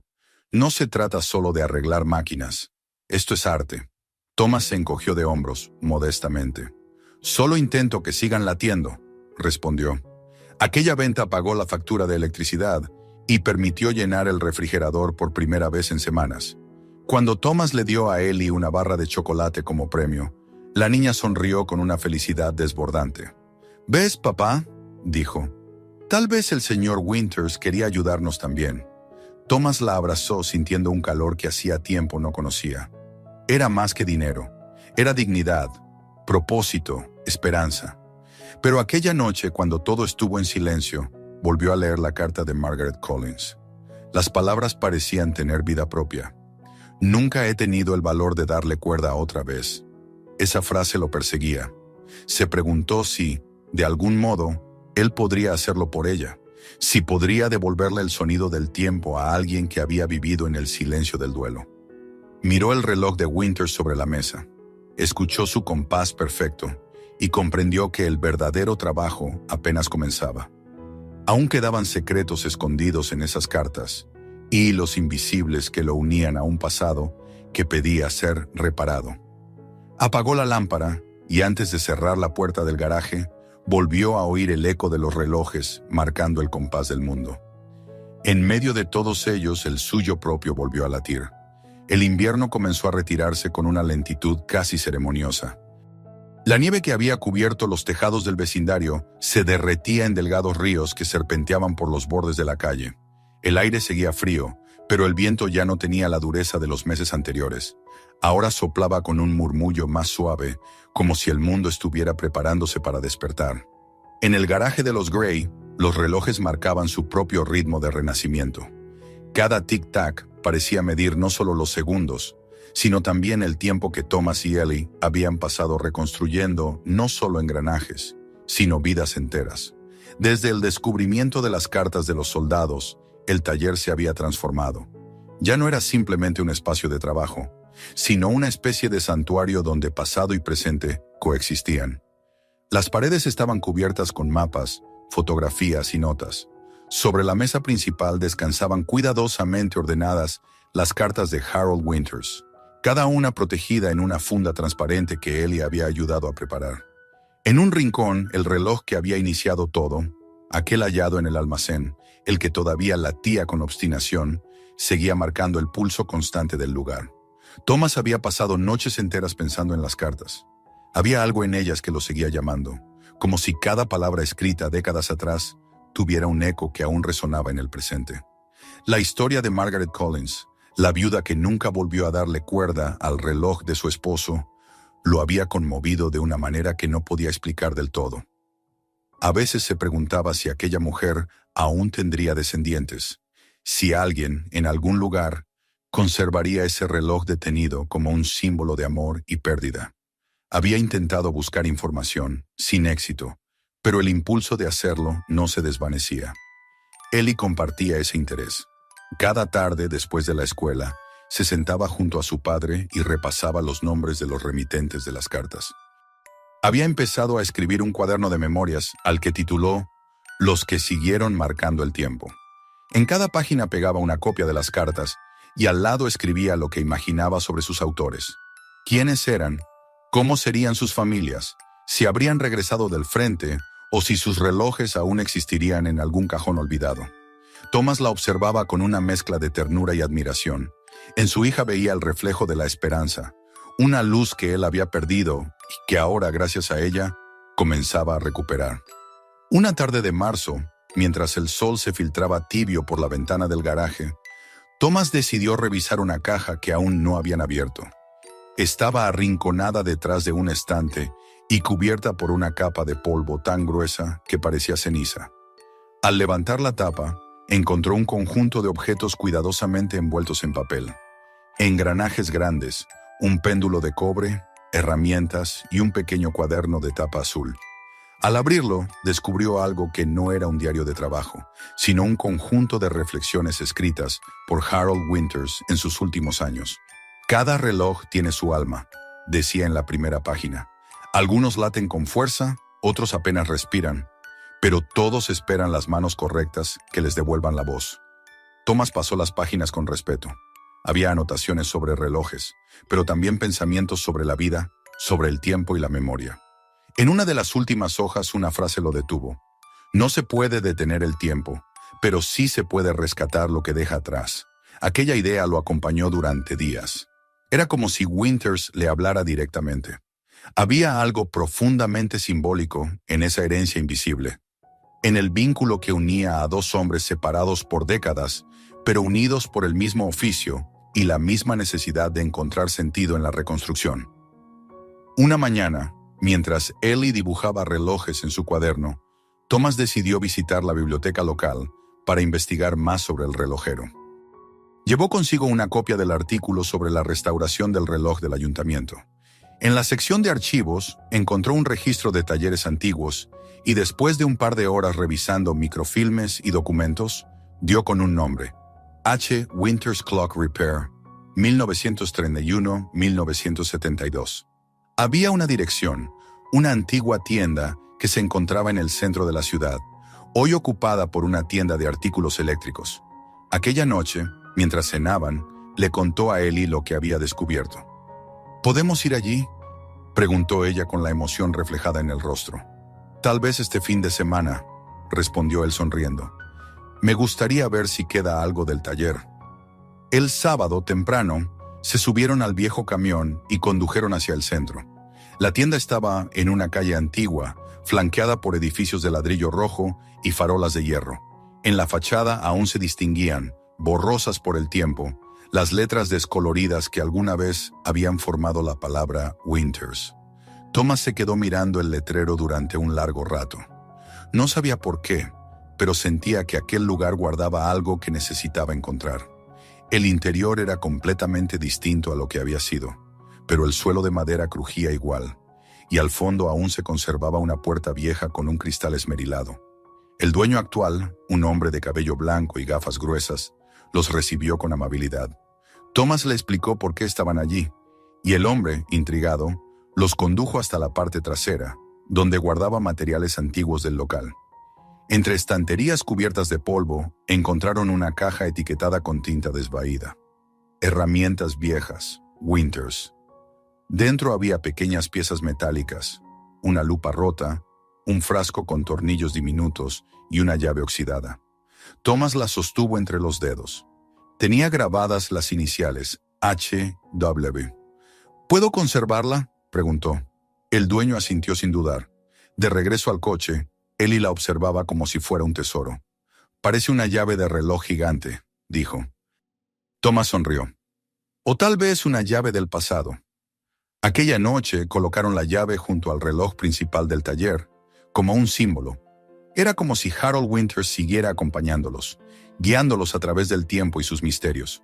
«No se trata solo de arreglar máquinas. Esto es arte». Thomas se encogió de hombros, modestamente. «Solo intento que sigan latiendo», respondió. Aquella venta pagó la factura de electricidad y permitió llenar el refrigerador por primera vez en semanas. Cuando Thomas le dio a Ellie una barra de chocolate como premio, la niña sonrió con una felicidad desbordante. «¿Ves, papá?», dijo. «Tal vez el señor Winters quería ayudarnos también». Thomas la abrazó sintiendo un calor que hacía tiempo no conocía. Era más que dinero. Era dignidad, propósito, esperanza. Pero aquella noche, cuando todo estuvo en silencio, volvió a leer la carta de Margaret Collins. Las palabras parecían tener vida propia. «Nunca he tenido el valor de darle cuerda otra vez». Esa frase lo perseguía. Se preguntó si, de algún modo, él podría hacerlo por ella, si podría devolverle el sonido del tiempo a alguien que había vivido en el silencio del duelo. Miró el reloj de Winters sobre la mesa, escuchó su compás perfecto y comprendió que el verdadero trabajo apenas comenzaba. Aún quedaban secretos escondidos en esas cartas, hilos invisibles que lo unían a un pasado que pedía ser reparado. Apagó la lámpara y antes de cerrar la puerta del garaje, volvió a oír el eco de los relojes marcando el compás del mundo. En medio de todos ellos, el suyo propio volvió a latir. El invierno comenzó a retirarse con una lentitud casi ceremoniosa. La nieve que había cubierto los tejados del vecindario se derretía en delgados ríos que serpenteaban por los bordes de la calle. El aire seguía frío, pero el viento ya no tenía la dureza de los meses anteriores. Ahora soplaba con un murmullo más suave, como si el mundo estuviera preparándose para despertar. En el garaje de los Gray, los relojes marcaban su propio ritmo de renacimiento. Cada tic-tac parecía medir no solo los segundos, sino también el tiempo que Thomas y Ellie habían pasado reconstruyendo no solo engranajes, sino vidas enteras. Desde el descubrimiento de las cartas de los soldados, el taller se había transformado. Ya no era simplemente un espacio de trabajo, sino una especie de santuario donde pasado y presente coexistían. Las paredes estaban cubiertas con mapas, fotografías y notas. Sobre la mesa principal descansaban cuidadosamente ordenadas las cartas de Harold Winters, cada una protegida en una funda transparente que Ellie había ayudado a preparar. En un rincón, el reloj que había iniciado todo, aquel hallado en el almacén, el que todavía latía con obstinación, seguía marcando el pulso constante del lugar. Thomas había pasado noches enteras pensando en las cartas. Había algo en ellas que lo seguía llamando, como si cada palabra escrita décadas atrás tuviera un eco que aún resonaba en el presente. La historia de Margaret Collins, la viuda que nunca volvió a darle cuerda al reloj de su esposo, lo había conmovido de una manera que no podía explicar del todo. A veces se preguntaba si aquella mujer aún tendría descendientes, si alguien, en algún lugar, conservaría ese reloj detenido como un símbolo de amor y pérdida. Había intentado buscar información, sin éxito, pero el impulso de hacerlo no se desvanecía. Ellie compartía ese interés. Cada tarde, después de la escuela, se sentaba junto a su padre y repasaba los nombres de los remitentes de las cartas. Había empezado a escribir un cuaderno de memorias al que tituló Los que siguieron marcando el tiempo. En cada página pegaba una copia de las cartas y al lado escribía lo que imaginaba sobre sus autores. ¿Quiénes eran? ¿Cómo serían sus familias? ¿Si habrían regresado del frente o si sus relojes aún existirían en algún cajón olvidado? Thomas la observaba con una mezcla de ternura y admiración. En su hija veía el reflejo de la esperanza, una luz que él había perdido y que ahora, gracias a ella, comenzaba a recuperar. Una tarde de marzo, mientras el sol se filtraba tibio por la ventana del garaje, Thomas decidió revisar una caja que aún no habían abierto. Estaba arrinconada detrás de un estante y cubierta por una capa de polvo tan gruesa que parecía ceniza. Al levantar la tapa, encontró un conjunto de objetos cuidadosamente envueltos en papel. Engranajes grandes, un péndulo de cobre, herramientas y un pequeño cuaderno de tapa azul. Al abrirlo, descubrió algo que no era un diario de trabajo, sino un conjunto de reflexiones escritas por Harold Winters en sus últimos años. Cada reloj tiene su alma, decía en la primera página. Algunos laten con fuerza, otros apenas respiran, pero todos esperan las manos correctas que les devuelvan la voz. Thomas pasó las páginas con respeto. Había anotaciones sobre relojes, pero también pensamientos sobre la vida, sobre el tiempo y la memoria. En una de las últimas hojas una frase lo detuvo. No se puede detener el tiempo, pero sí se puede rescatar lo que deja atrás. Aquella idea lo acompañó durante días. Era como si Winters le hablara directamente. Había algo profundamente simbólico en esa herencia invisible, en el vínculo que unía a dos hombres separados por décadas, pero unidos por el mismo oficio y la misma necesidad de encontrar sentido en la reconstrucción. Una mañana, mientras Ellie dibujaba relojes en su cuaderno, Thomas decidió visitar la biblioteca local para investigar más sobre el relojero. Llevó consigo una copia del artículo sobre la restauración del reloj del ayuntamiento. En la sección de archivos, encontró un registro de talleres antiguos y después de un par de horas revisando microfilmes y documentos, dio con un nombre: H. Winters Clock Repair, 1931-1972. Había una dirección, una antigua tienda que se encontraba en el centro de la ciudad, hoy ocupada por una tienda de artículos eléctricos. Aquella noche, mientras cenaban, le contó a Ellie lo que había descubierto. ¿Podemos ir allí?, preguntó ella con la emoción reflejada en el rostro. Tal vez este fin de semana, respondió él sonriendo. Me gustaría ver si queda algo del taller. El sábado, temprano, se subieron al viejo camión y condujeron hacia el centro. La tienda estaba en una calle antigua, flanqueada por edificios de ladrillo rojo y farolas de hierro. En la fachada aún se distinguían, borrosas por el tiempo, las letras descoloridas que alguna vez habían formado la palabra Winters. Thomas se quedó mirando el letrero durante un largo rato. No sabía por qué, pero sentía que aquel lugar guardaba algo que necesitaba encontrar. El interior era completamente distinto a lo que había sido, pero el suelo de madera crujía igual, y al fondo aún se conservaba una puerta vieja con un cristal esmerilado. El dueño actual, un hombre de cabello blanco y gafas gruesas, los recibió con amabilidad. Thomas le explicó por qué estaban allí, y el hombre, intrigado, los condujo hasta la parte trasera, donde guardaba materiales antiguos del local. Entre estanterías cubiertas de polvo, encontraron una caja etiquetada con tinta desvaída. Herramientas viejas, Winters. Dentro había pequeñas piezas metálicas, una lupa rota, un frasco con tornillos diminutos y una llave oxidada. Thomas la sostuvo entre los dedos. Tenía grabadas las iniciales H.W. ¿Puedo conservarla?, preguntó. El dueño asintió sin dudar. De regreso al coche, Ellie la observaba como si fuera un tesoro. «Parece una llave de reloj gigante», dijo. Thomas sonrió. «O tal vez una llave del pasado». Aquella noche colocaron la llave junto al reloj principal del taller, como un símbolo. Era como si Harold Winters siguiera acompañándolos, guiándolos a través del tiempo y sus misterios.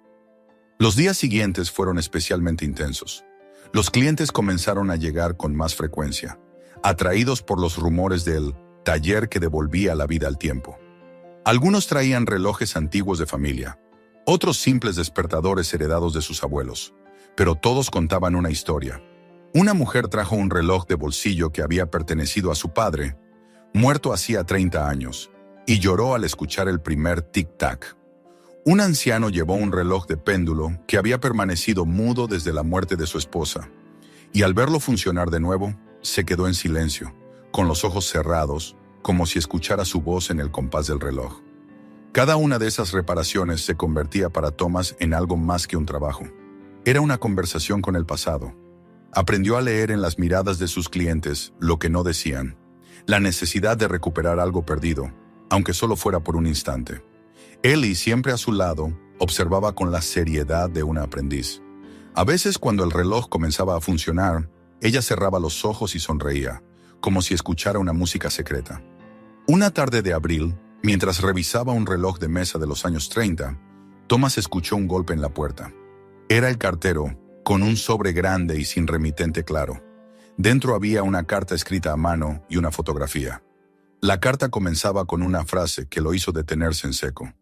Los días siguientes fueron especialmente intensos. Los clientes comenzaron a llegar con más frecuencia, atraídos por los rumores del taller que devolvía la vida al tiempo. Algunos traían relojes antiguos de familia, otros simples despertadores heredados de sus abuelos, pero todos contaban una historia. Una mujer trajo un reloj de bolsillo que había pertenecido a su padre, muerto hacía 30 años, y lloró al escuchar el primer tic-tac. Un anciano llevó un reloj de péndulo que había permanecido mudo desde la muerte de su esposa, y al verlo funcionar de nuevo, se quedó en silencio, con los ojos cerrados, como si escuchara su voz en el compás del reloj. Cada una de esas reparaciones se convertía para Thomas en algo más que un trabajo. Era una conversación con el pasado. Aprendió a leer en las miradas de sus clientes lo que no decían, la necesidad de recuperar algo perdido, aunque solo fuera por un instante. Ellie, siempre a su lado, observaba con la seriedad de una aprendiz. A veces, cuando el reloj comenzaba a funcionar, ella cerraba los ojos y sonreía, como si escuchara una música secreta. Una tarde de abril, mientras revisaba un reloj de mesa de los años 30, Thomas escuchó un golpe en la puerta. Era el cartero, con un sobre grande y sin remitente claro. Dentro había una carta escrita a mano y una fotografía. La carta comenzaba con una frase que lo hizo detenerse en seco.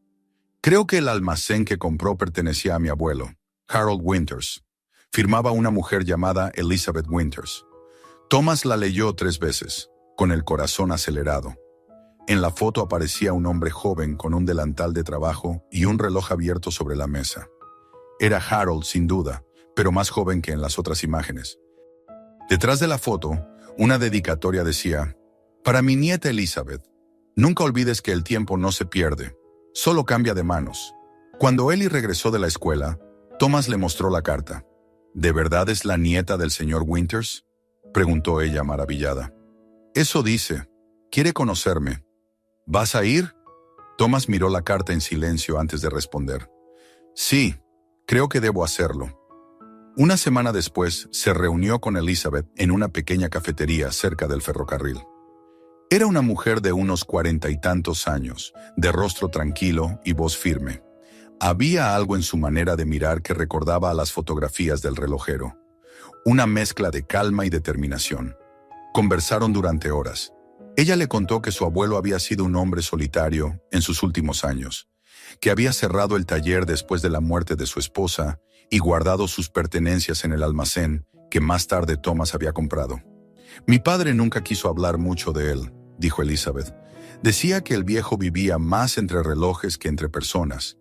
«Creo que el almacén que compró pertenecía a mi abuelo, Harold Winters». Firmaba una mujer llamada Elizabeth Winters. Thomas la leyó 3 veces, con el corazón acelerado. En la foto aparecía un hombre joven con un delantal de trabajo y un reloj abierto sobre la mesa. Era Harold, sin duda, pero más joven que en las otras imágenes. Detrás de la foto, una dedicatoria decía: «Para mi nieta Elizabeth, nunca olvides que el tiempo no se pierde, solo cambia de manos». Cuando Ellie regresó de la escuela, Thomas le mostró la carta. «¿De verdad es la nieta del señor Winters?», preguntó ella maravillada. «Eso dice. Quiere conocerme. ¿Vas a ir?». Thomas miró la carta en silencio antes de responder. «Sí, creo que debo hacerlo». Una semana después, se reunió con Elizabeth en una pequeña cafetería cerca del ferrocarril. Era una mujer de unos 40 y tantos años, de rostro tranquilo y voz firme. Había algo en su manera de mirar que recordaba a las fotografías del relojero. Una mezcla de calma y determinación. Conversaron durante horas. Ella le contó que su abuelo había sido un hombre solitario en sus últimos años, que había cerrado el taller después de la muerte de su esposa y guardado sus pertenencias en el almacén que más tarde Thomas había comprado. «Mi padre nunca quiso hablar mucho de él», dijo Elizabeth. «Decía que el viejo vivía más entre relojes que entre personas.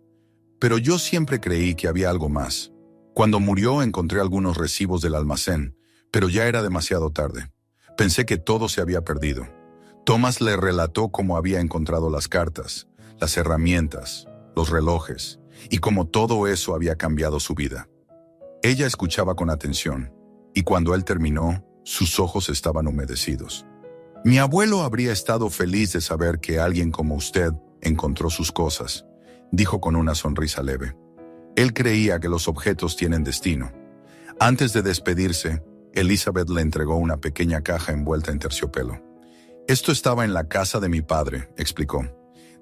Pero yo siempre creí que había algo más. Cuando murió encontré algunos recibos del almacén, pero ya era demasiado tarde. Pensé que todo se había perdido». Thomas le relató cómo había encontrado las cartas, las herramientas, los relojes, y cómo todo eso había cambiado su vida. Ella escuchaba con atención, y cuando él terminó, sus ojos estaban humedecidos. «Mi abuelo habría estado feliz de saber que alguien como usted encontró sus cosas», dijo con una sonrisa leve. Él creía que los objetos tienen destino. Antes de despedirse, Elizabeth le entregó una pequeña caja envuelta en terciopelo. «Esto estaba en la casa de mi padre», explicó.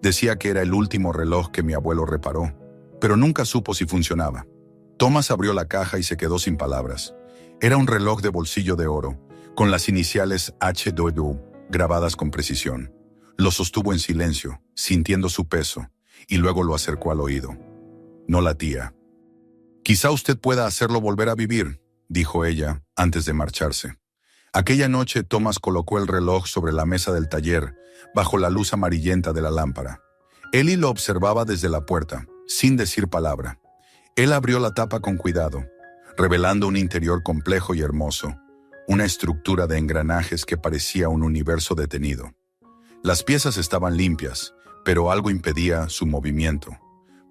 «Decía que era el último reloj que mi abuelo reparó. pero nunca supo si funcionaba. Thomas abrió la caja y se quedó sin palabras. Era un reloj de bolsillo de oro, con las iniciales HW grabadas con precisión. Lo sostuvo en silencio, sintiendo su peso, y luego lo acercó al oído. No latía. «Quizá usted pueda hacerlo volver a vivir», dijo ella antes de marcharse. Aquella noche Thomas colocó el reloj sobre la mesa del taller, bajo la luz amarillenta de la lámpara. Ellie lo observaba desde la puerta, sin decir palabra. Él abrió la tapa con cuidado, revelando un interior complejo y hermoso, una estructura de engranajes que parecía un universo detenido. Las piezas estaban limpias, pero algo impedía su movimiento.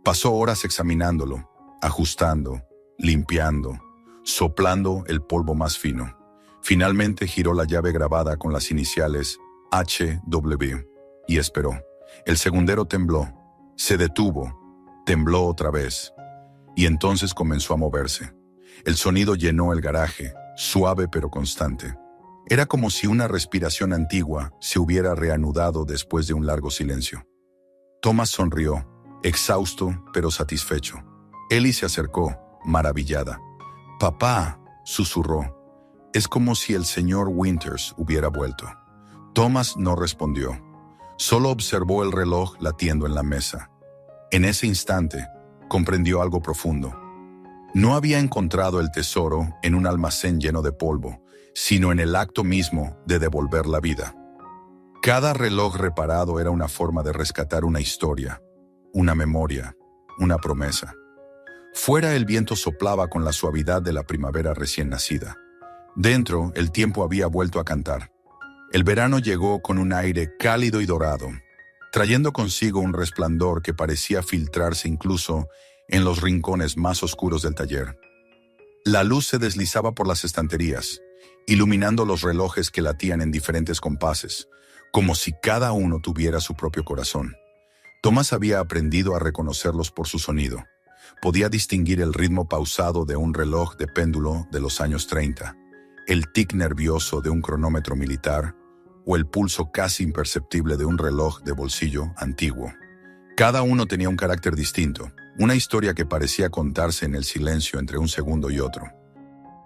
Pasó horas examinándolo, ajustando, limpiando, soplando el polvo más fino. Finalmente giró la llave grabada con las iniciales HW y esperó. El segundero tembló, se detuvo, tembló otra vez, y entonces comenzó a moverse. El sonido llenó el garaje, suave pero constante. Era como si una respiración antigua se hubiera reanudado después de un largo silencio. Thomas sonrió, exhausto pero satisfecho. Ellie se acercó, maravillada. «Papá», susurró. «Es como si el señor Winters hubiera vuelto». Thomas no respondió. Solo observó el reloj latiendo en la mesa. En ese instante, comprendió algo profundo. No había encontrado el tesoro en un almacén lleno de polvo, sino en el acto mismo de devolver la vida. Cada reloj reparado era una forma de rescatar una historia, una memoria, una promesa. Fuera el viento soplaba con la suavidad de la primavera recién nacida. Dentro, el tiempo había vuelto a cantar. El verano llegó con un aire cálido y dorado, trayendo consigo un resplandor que parecía filtrarse incluso en los rincones más oscuros del taller. La luz se deslizaba por las estanterías, iluminando los relojes que latían en diferentes compases, como si cada uno tuviera su propio corazón. Thomas había aprendido a reconocerlos por su sonido. Podía distinguir el ritmo pausado de un reloj de péndulo de los años 30, el tic nervioso de un cronómetro militar o el pulso casi imperceptible de un reloj de bolsillo antiguo. Cada uno tenía un carácter distinto, una historia que parecía contarse en el silencio entre un segundo y otro.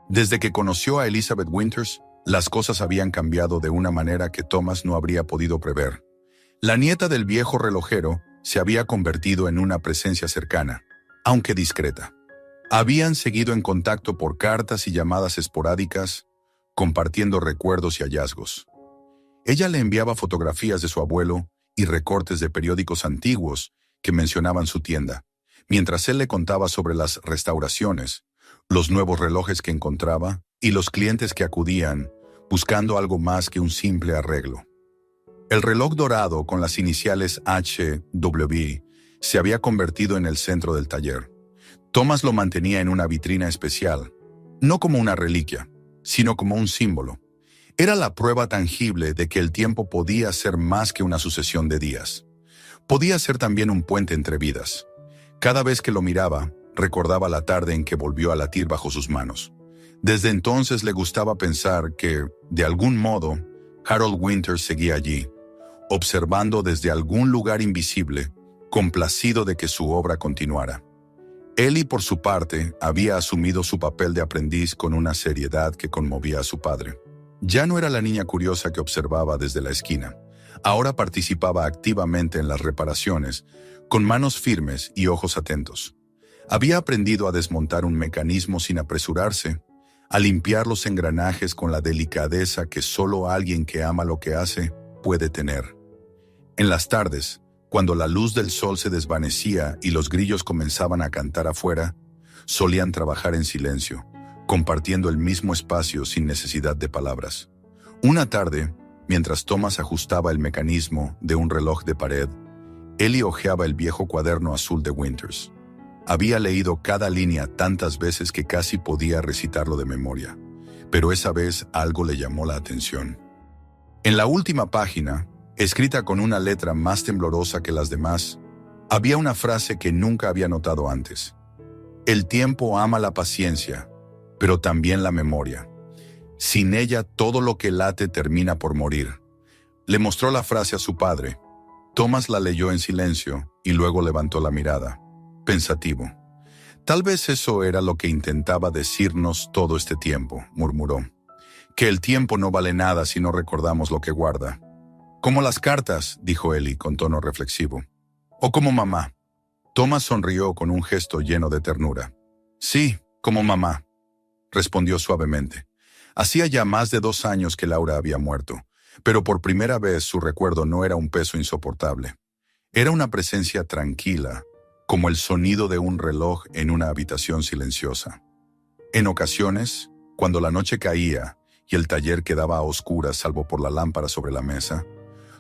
Desde que conoció a Elizabeth Winters, las cosas habían cambiado de una manera que Thomas no habría podido prever. La nieta del viejo relojero se había convertido en una presencia cercana, aunque discreta. Habían seguido en contacto por cartas y llamadas esporádicas, compartiendo recuerdos y hallazgos. Ella le enviaba fotografías de su abuelo y recortes de periódicos antiguos que mencionaban su tienda, mientras él le contaba sobre las restauraciones, los nuevos relojes que encontraba y los clientes que acudían, buscando algo más que un simple arreglo. El reloj dorado con las iniciales HW se había convertido en el centro del taller. Thomas lo mantenía en una vitrina especial, no como una reliquia, sino como un símbolo. Era la prueba tangible de que el tiempo podía ser más que una sucesión de días. Podía ser también un puente entre vidas. Cada vez que lo miraba, recordaba la tarde en que volvió a latir bajo sus manos. Desde entonces le gustaba pensar que, de algún modo, Harold Winters seguía allí, observando desde algún lugar invisible, complacido de que su obra continuara. Ellie, por su parte, había asumido su papel de aprendiz con una seriedad que conmovía a su padre. Ya no era la niña curiosa que observaba desde la esquina. Ahora participaba activamente en las reparaciones, con manos firmes y ojos atentos. Había aprendido a desmontar un mecanismo sin apresurarse, a limpiar los engranajes con la delicadeza que solo alguien que ama lo que hace puede tener. En las tardes, cuando la luz del sol se desvanecía y los grillos comenzaban a cantar afuera, solían trabajar en silencio, compartiendo el mismo espacio sin necesidad de palabras. Una tarde, mientras Thomas ajustaba el mecanismo de un reloj de pared, Ellie hojeaba el viejo cuaderno azul de Winters. Había leído cada línea tantas veces que casi podía recitarlo de memoria, pero esa vez algo le llamó la atención. En la última página, escrita con una letra más temblorosa que las demás, había una frase que nunca había notado antes. El tiempo ama la paciencia, pero también la memoria. Sin ella todo lo que late termina por morir. Le mostró la frase a su padre. Thomas la leyó en silencio y luego levantó la mirada. pensativo. Tal vez eso era lo que intentaba decirnos todo este tiempo, murmuró. Que el tiempo no vale nada si no recordamos lo que guarda. Como las cartas, dijo Ellie con tono reflexivo. O como mamá. Thomas sonrió con un gesto lleno de ternura. Sí, como mamá, respondió suavemente. Hacía ya más de 2 años que Laura había muerto, pero por primera vez su recuerdo no era un peso insoportable. Era una presencia tranquila, como el sonido de un reloj en una habitación silenciosa. En ocasiones, cuando la noche caía y el taller quedaba a oscuras salvo por la lámpara sobre la mesa,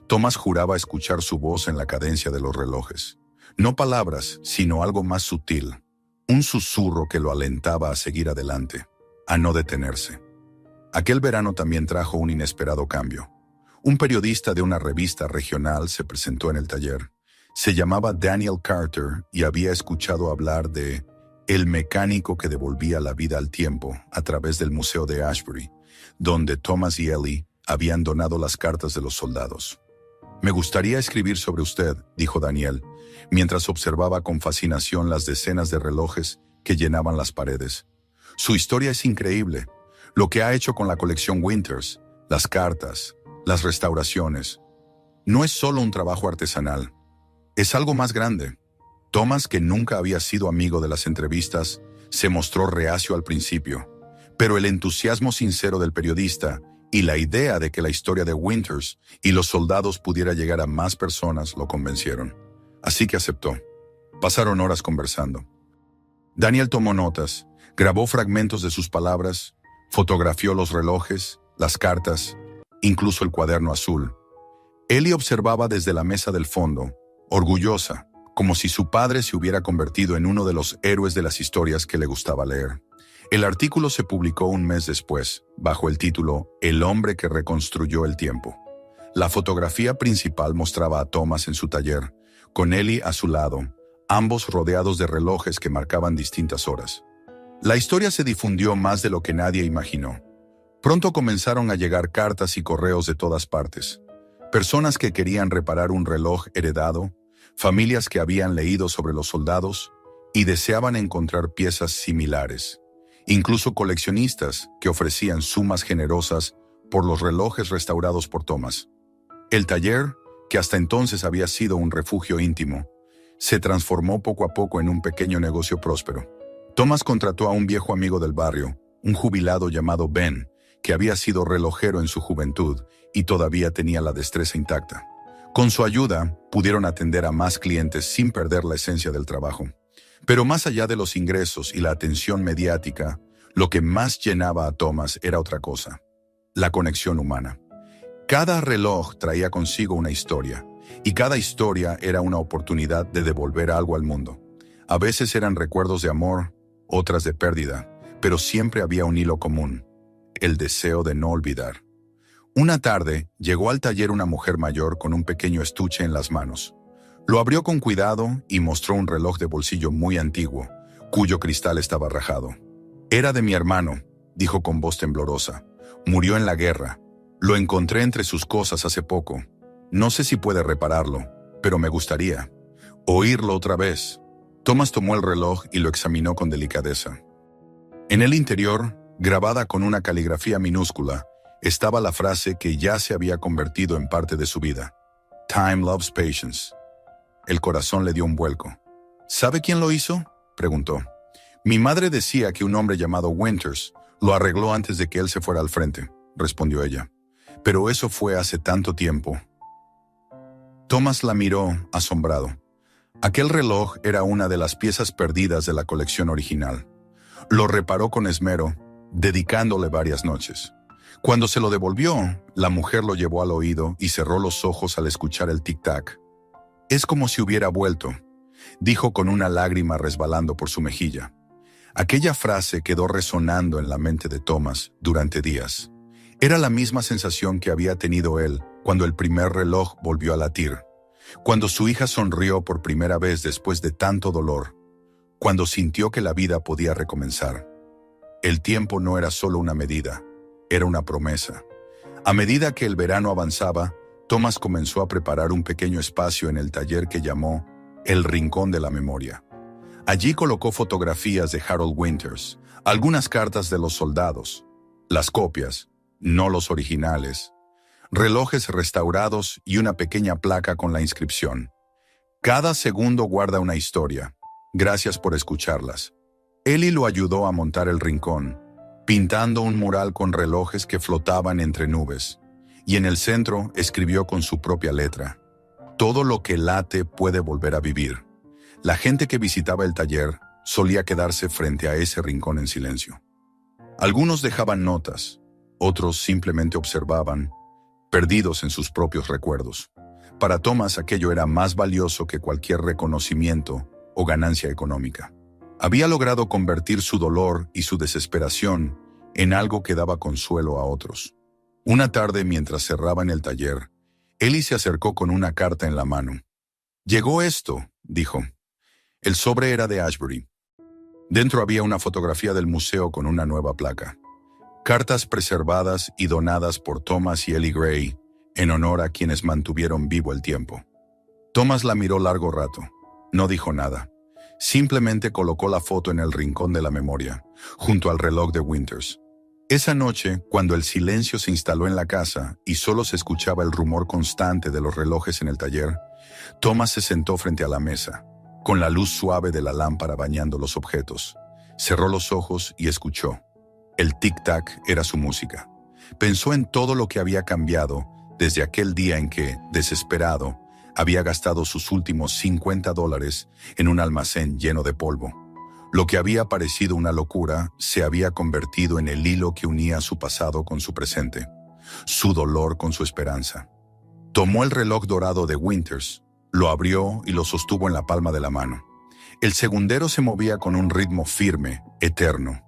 Thomas juraba escuchar su voz en la cadencia de los relojes. No palabras, sino algo más sutil, un susurro que lo alentaba a seguir adelante, a no detenerse. Aquel verano también trajo un inesperado cambio. Un periodista de una revista regional se presentó en el taller. Se llamaba Daniel Carter y había escuchado hablar de el mecánico que devolvía la vida al tiempo a través del Museo de Ashbury, donde Thomas y Ellie habían donado las cartas de los soldados. Me gustaría escribir sobre usted, dijo Daniel, mientras observaba con fascinación las decenas de relojes que llenaban las paredes. Su historia es increíble. Lo que ha hecho con la colección Winters, las cartas, las restauraciones. No es solo un trabajo artesanal. Es algo más grande. Thomas, que nunca había sido amigo de las entrevistas, se mostró reacio al principio, pero el entusiasmo sincero del periodista y la idea de que la historia de Winters y los soldados pudiera llegar a más personas lo convencieron. Así que aceptó. Pasaron horas conversando. Daniel tomó notas, grabó fragmentos de sus palabras, fotografió los relojes, las cartas, incluso el cuaderno azul. Ellie observaba desde la mesa del fondo, orgullosa, como si su padre se hubiera convertido en uno de los héroes de las historias que le gustaba leer. El artículo se publicó un mes después, bajo el título El hombre que reconstruyó el tiempo. La fotografía principal mostraba a Thomas en su taller, con Ellie a su lado, ambos rodeados de relojes que marcaban distintas horas. La historia se difundió más de lo que nadie imaginó. Pronto comenzaron a llegar cartas y correos de todas partes. Personas que querían reparar un reloj heredado, familias que habían leído sobre los soldados y deseaban encontrar piezas similares. Incluso coleccionistas que ofrecían sumas generosas por los relojes restaurados por Thomas. El taller, que hasta entonces había sido un refugio íntimo, se transformó poco a poco en un pequeño negocio próspero. Thomas contrató a un viejo amigo del barrio, un jubilado llamado Ben, que había sido relojero en su juventud y todavía tenía la destreza intacta. Con su ayuda, pudieron atender a más clientes sin perder la esencia del trabajo. Pero más allá de los ingresos y la atención mediática, lo que más llenaba a Thomas era otra cosa: la conexión humana. Cada reloj traía consigo una historia, y cada historia era una oportunidad de devolver algo al mundo. A veces eran recuerdos de amor, otras de pérdida, pero siempre había un hilo común: el deseo de no olvidar. Una tarde, llegó al taller una mujer mayor con un pequeño estuche en las manos. Lo abrió con cuidado y mostró un reloj de bolsillo muy antiguo, cuyo cristal estaba rajado. «Era de mi hermano», dijo con voz temblorosa. «Murió en la guerra. Lo encontré entre sus cosas hace poco. No sé si puede repararlo, pero me gustaría oírlo otra vez». Thomas tomó el reloj y lo examinó con delicadeza. En el interior, grabada con una caligrafía minúscula, estaba la frase que ya se había convertido en parte de su vida: «Time loves patience». El corazón le dio un vuelco. «¿Sabe quién lo hizo?», preguntó. «Mi madre decía que un hombre llamado Winters lo arregló antes de que él se fuera al frente», respondió ella. «Pero eso fue hace tanto tiempo». Thomas la miró, asombrado. Aquel reloj era una de las piezas perdidas de la colección original. Lo reparó con esmero, dedicándole varias noches. Cuando se lo devolvió, la mujer lo llevó al oído y cerró los ojos al escuchar el tic-tac. «Es como si hubiera vuelto», dijo con una lágrima resbalando por su mejilla. Aquella frase quedó resonando en la mente de Thomas durante días. Era la misma sensación que había tenido él cuando el primer reloj volvió a latir, cuando su hija sonrió por primera vez después de tanto dolor, cuando sintió que la vida podía recomenzar. El tiempo no era solo una medida, era una promesa. A medida que el verano avanzaba, Thomas comenzó a preparar un pequeño espacio en el taller que llamó el Rincón de la Memoria. Allí colocó fotografías de Harold Winters, algunas cartas de los soldados, las copias, no los originales, relojes restaurados y una pequeña placa con la inscripción: cada segundo guarda una historia. Gracias por escucharlas. Ellie lo ayudó a montar el rincón, pintando un mural con relojes que flotaban entre nubes, y en el centro escribió con su propia letra: todo lo que late puede volver a vivir. La gente que visitaba el taller solía quedarse frente a ese rincón en silencio. Algunos dejaban notas, otros simplemente observaban, perdidos en sus propios recuerdos. Para Thomas aquello era más valioso que cualquier reconocimiento o ganancia económica. Había logrado convertir su dolor y su desesperación en algo que daba consuelo a otros. Una tarde, mientras cerraba en el taller, Ellie se acercó con una carta en la mano. «Llegó esto», dijo. El sobre era de Ashbury. Dentro había una fotografía del museo con una nueva placa. Cartas preservadas y donadas por Thomas y Ellie Gray, en honor a quienes mantuvieron vivo el tiempo. Thomas la miró largo rato. No dijo nada. Simplemente colocó la foto en el rincón de la memoria, junto al reloj de Winters. Esa noche, cuando el silencio se instaló en la casa y solo se escuchaba el rumor constante de los relojes en el taller, Thomas se sentó frente a la mesa, con la luz suave de la lámpara bañando los objetos. Cerró los ojos y escuchó. El tic-tac era su música. Pensó en todo lo que había cambiado desde aquel día en que, desesperado, había gastado sus últimos $50 en un almacén lleno de polvo. Lo que había parecido una locura se había convertido en el hilo que unía su pasado con su presente, su dolor con su esperanza. Tomó el reloj dorado de Winters, lo abrió y lo sostuvo en la palma de la mano. El segundero se movía con un ritmo firme, eterno.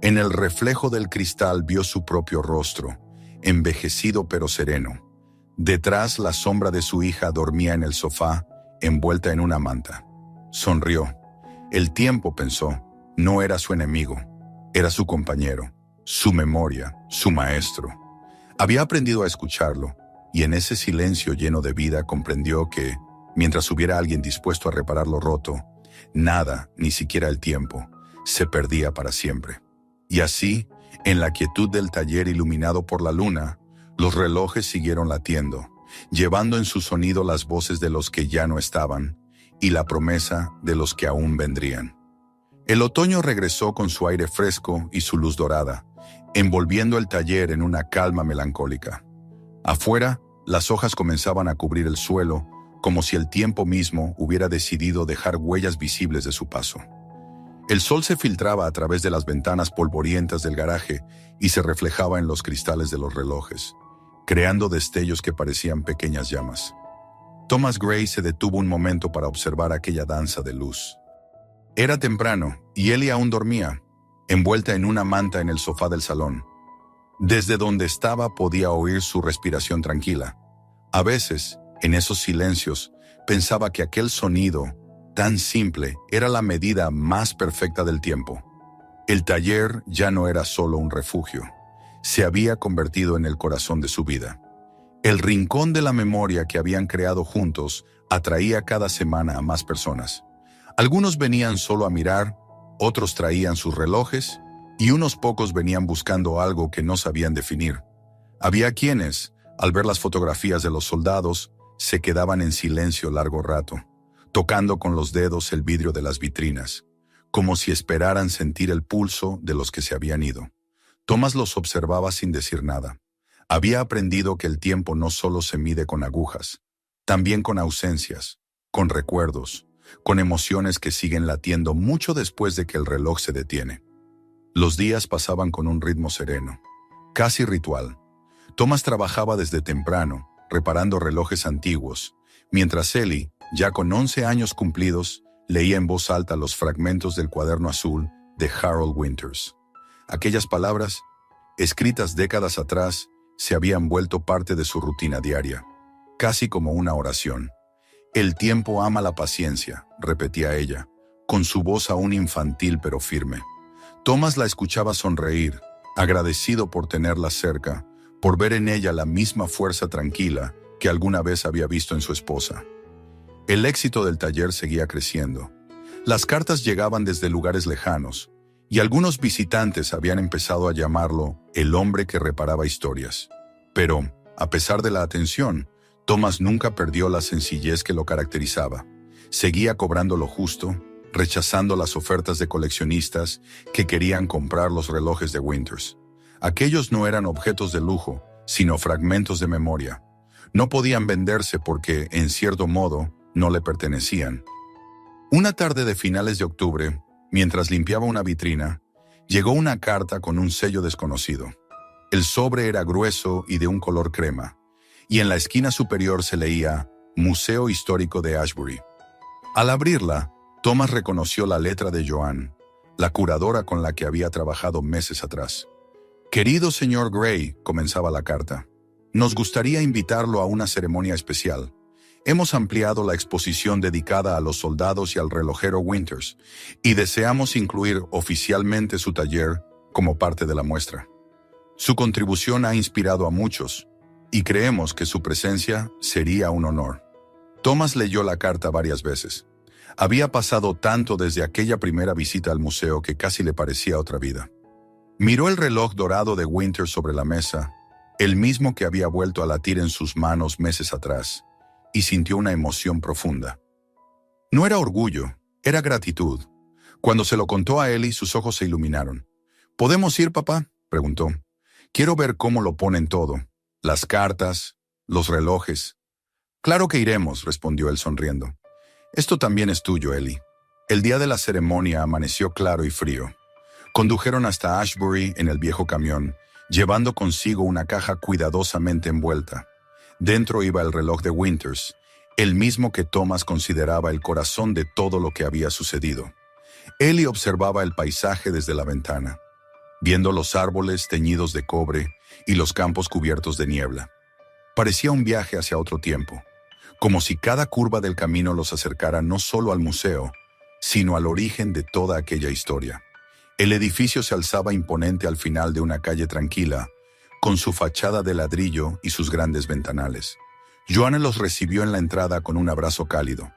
En el reflejo del cristal vio su propio rostro, envejecido pero sereno. Detrás, la sombra de su hija dormía en el sofá, envuelta en una manta. Sonrió. El tiempo, pensó, no era su enemigo, era su compañero, su memoria, su maestro. Había aprendido a escucharlo, y en ese silencio lleno de vida comprendió que, mientras hubiera alguien dispuesto a reparar lo roto, nada, ni siquiera el tiempo, se perdía para siempre. Y así, en la quietud del taller iluminado por la luna, los relojes siguieron latiendo, llevando en su sonido las voces de los que ya no estaban y la promesa de los que aún vendrían. El otoño regresó con su aire fresco y su luz dorada, envolviendo el taller en una calma melancólica. Afuera, las hojas comenzaban a cubrir el suelo, como si el tiempo mismo hubiera decidido dejar huellas visibles de su paso. El sol se filtraba a través de las ventanas polvorientas del garaje y se reflejaba en los cristales de los relojes, creando destellos que parecían pequeñas llamas. Thomas Gray se detuvo un momento para observar aquella danza de luz. Era temprano y Ellie aún dormía, envuelta en una manta en el sofá del salón. Desde donde estaba podía oír su respiración tranquila. A veces, en esos silencios, pensaba que aquel sonido, tan simple, era la medida más perfecta del tiempo. El taller ya no era solo un refugio, se había convertido en el corazón de su vida. El rincón de la memoria que habían creado juntos atraía cada semana a más personas. Algunos venían solo a mirar, otros traían sus relojes y unos pocos venían buscando algo que no sabían definir. Había quienes, al ver las fotografías de los soldados, se quedaban en silencio largo rato, tocando con los dedos el vidrio de las vitrinas, como si esperaran sentir el pulso de los que se habían ido. Thomas los observaba sin decir nada. Había aprendido que el tiempo no solo se mide con agujas, también con ausencias, con recuerdos, con emociones que siguen latiendo mucho después de que el reloj se detiene. Los días pasaban con un ritmo sereno, casi ritual. Thomas trabajaba desde temprano, reparando relojes antiguos, mientras Ellie, ya con 11 años cumplidos, leía en voz alta los fragmentos del cuaderno azul de Harold Winters. Aquellas palabras, escritas décadas atrás, se habían vuelto parte de su rutina diaria, casi como una oración. «El tiempo ama la paciencia», repetía ella, con su voz aún infantil pero firme. Thomas la escuchaba sonreír, agradecido por tenerla cerca, por ver en ella la misma fuerza tranquila que alguna vez había visto en su esposa. El éxito del taller seguía creciendo. Las cartas llegaban desde lugares lejanos, y algunos visitantes habían empezado a llamarlo el hombre que reparaba historias. Pero, a pesar de la atención, Thomas nunca perdió la sencillez que lo caracterizaba. Seguía cobrando lo justo, rechazando las ofertas de coleccionistas que querían comprar los relojes de Winters. Aquellos no eran objetos de lujo, sino fragmentos de memoria. No podían venderse porque, en cierto modo, no le pertenecían. Una tarde de finales de octubre, mientras limpiaba una vitrina, llegó una carta con un sello desconocido. El sobre era grueso y de un color crema, y en la esquina superior se leía Museo Histórico de Ashbury. Al abrirla, Thomas reconoció la letra de Joan, la curadora con la que había trabajado meses atrás. «Querido señor Gray», comenzaba la carta, «nos gustaría invitarlo a una ceremonia especial. Hemos ampliado la exposición dedicada a los soldados y al relojero Winters, y deseamos incluir oficialmente su taller como parte de la muestra. Su contribución ha inspirado a muchos, y creemos que su presencia sería un honor». Thomas leyó la carta varias veces. Había pasado tanto desde aquella primera visita al museo que casi le parecía otra vida. Miró el reloj dorado de Winters sobre la mesa, el mismo que había vuelto a latir en sus manos meses atrás, y sintió una emoción profunda. No era orgullo, era gratitud. Cuando se lo contó a Ellie, sus ojos se iluminaron. «¿Podemos ir, papá?», preguntó. «Quiero ver cómo lo ponen todo. Las cartas, los relojes». «Claro que iremos», respondió él sonriendo. «Esto también es tuyo, Ellie». El día de la ceremonia amaneció claro y frío. Condujeron hasta Ashbury en el viejo camión, llevando consigo una caja cuidadosamente envuelta. Dentro iba el reloj de Winters, el mismo que Thomas consideraba el corazón de todo lo que había sucedido. Ellie observaba el paisaje desde la ventana, viendo los árboles teñidos de cobre y los campos cubiertos de niebla. Parecía un viaje hacia otro tiempo, como si cada curva del camino los acercara no solo al museo, sino al origen de toda aquella historia. El edificio se alzaba imponente al final de una calle tranquila, con su fachada de ladrillo y sus grandes ventanales. Joan los recibió en la entrada con un abrazo cálido.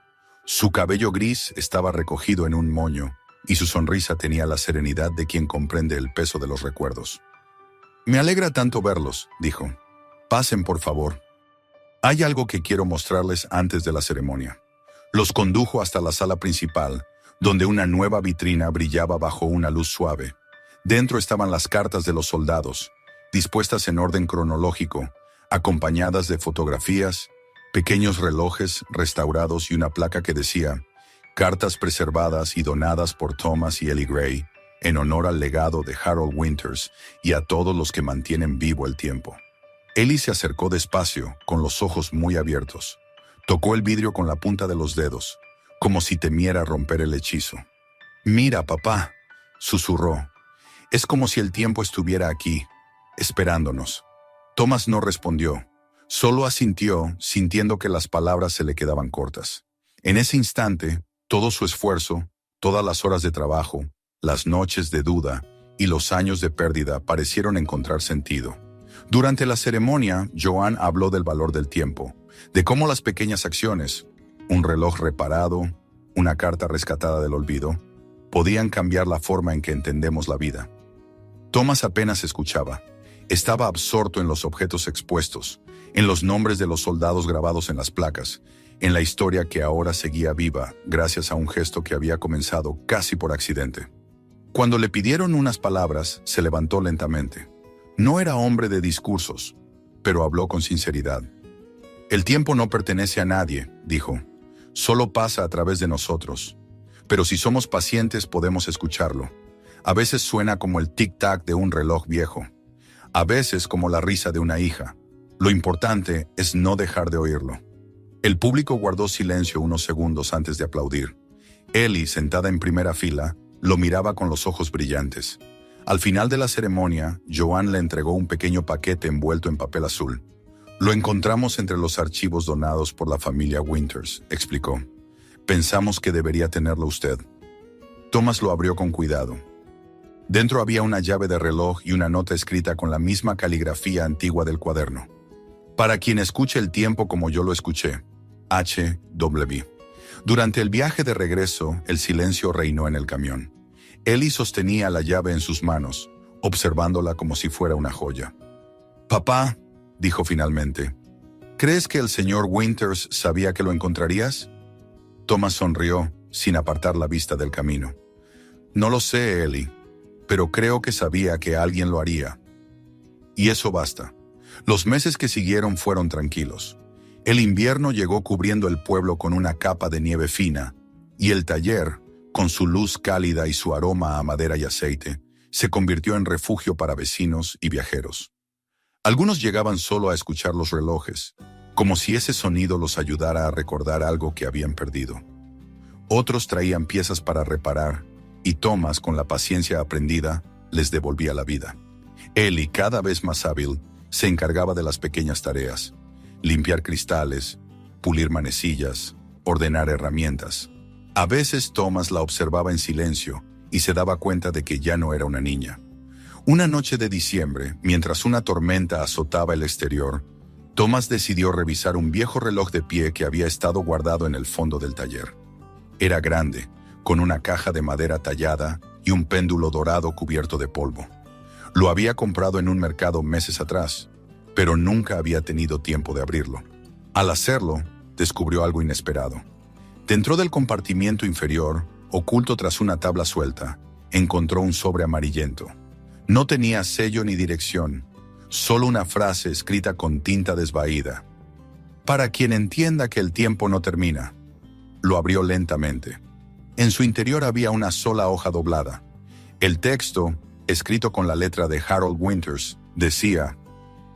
Su cabello gris estaba recogido en un moño, y su sonrisa tenía la serenidad de quien comprende el peso de los recuerdos. «Me alegra tanto verlos», dijo. «Pasen, por favor. Hay algo que quiero mostrarles antes de la ceremonia». Los condujo hasta la sala principal, donde una nueva vitrina brillaba bajo una luz suave. Dentro estaban las cartas de los soldados, dispuestas en orden cronológico, acompañadas de fotografías, pequeños relojes restaurados y una placa que decía «Cartas preservadas y donadas por Thomas y Ellie Gray, en honor al legado de Harold Winters y a todos los que mantienen vivo el tiempo». Ellie se acercó despacio, con los ojos muy abiertos. Tocó el vidrio con la punta de los dedos, como si temiera romper el hechizo. «Mira, papá», susurró. «Es como si el tiempo estuviera aquí, esperándonos». Thomas no respondió, solo asintió, sintiendo que las palabras se le quedaban cortas. En ese instante, todo su esfuerzo, todas las horas de trabajo, las noches de duda y los años de pérdida parecieron encontrar sentido. Durante la ceremonia, Joan habló del valor del tiempo, de cómo las pequeñas acciones, un reloj reparado, una carta rescatada del olvido, podían cambiar la forma en que entendemos la vida. Thomas apenas escuchaba. Estaba absorto en los objetos expuestos, en los nombres de los soldados grabados en las placas, en la historia que ahora seguía viva gracias a un gesto que había comenzado casi por accidente. Cuando le pidieron unas palabras, se levantó lentamente. No era hombre de discursos, pero habló con sinceridad. «El tiempo no pertenece a nadie», dijo. «Solo pasa a través de nosotros. Pero si somos pacientes podemos escucharlo. A veces suena como el tic-tac de un reloj viejo. A veces como la risa de una hija. Lo importante es no dejar de oírlo». El público guardó silencio unos segundos antes de aplaudir. Ellie, sentada en primera fila, lo miraba con los ojos brillantes. Al final de la ceremonia, Joan le entregó un pequeño paquete envuelto en papel azul. «Lo encontramos entre los archivos donados por la familia Winters», explicó. «Pensamos que debería tenerlo usted». Thomas lo abrió con cuidado. Dentro había una llave de reloj y una nota escrita con la misma caligrafía antigua del cuaderno. «Para quien escuche el tiempo como yo lo escuché, H.W. Durante el viaje de regreso, el silencio reinó en el camión. Ellie sostenía la llave en sus manos, observándola como si fuera una joya. «Papá», dijo finalmente, «¿crees que el señor Winters sabía que lo encontrarías?» Thomas sonrió, sin apartar la vista del camino. «No lo sé, Ellie, pero creo que sabía que alguien lo haría. Y eso basta». Los meses que siguieron fueron tranquilos. El invierno llegó cubriendo el pueblo con una capa de nieve fina, y el taller, con su luz cálida y su aroma a madera y aceite, se convirtió en refugio para vecinos y viajeros. Algunos llegaban solo a escuchar los relojes, como si ese sonido los ayudara a recordar algo que habían perdido. Otros traían piezas para reparar, y Thomas, con la paciencia aprendida, les devolvía la vida. Ellie, cada vez más hábil, se encargaba de las pequeñas tareas: limpiar cristales, pulir manecillas, ordenar herramientas. A veces Thomas la observaba en silencio y se daba cuenta de que ya no era una niña. Una noche de diciembre, mientras una tormenta azotaba el exterior, Thomas decidió revisar un viejo reloj de pie que había estado guardado en el fondo del taller. Era grande, con una caja de madera tallada y un péndulo dorado cubierto de polvo. Lo había comprado en un mercado meses atrás, pero nunca había tenido tiempo de abrirlo. Al hacerlo, descubrió algo inesperado. Dentro del compartimiento inferior, oculto tras una tabla suelta, encontró un sobre amarillento. No tenía sello ni dirección, solo una frase escrita con tinta desvaída: «Para quien entienda que el tiempo no termina». Lo abrió lentamente. En su interior había una sola hoja doblada. El texto, escrito con la letra de Harold Winters, decía: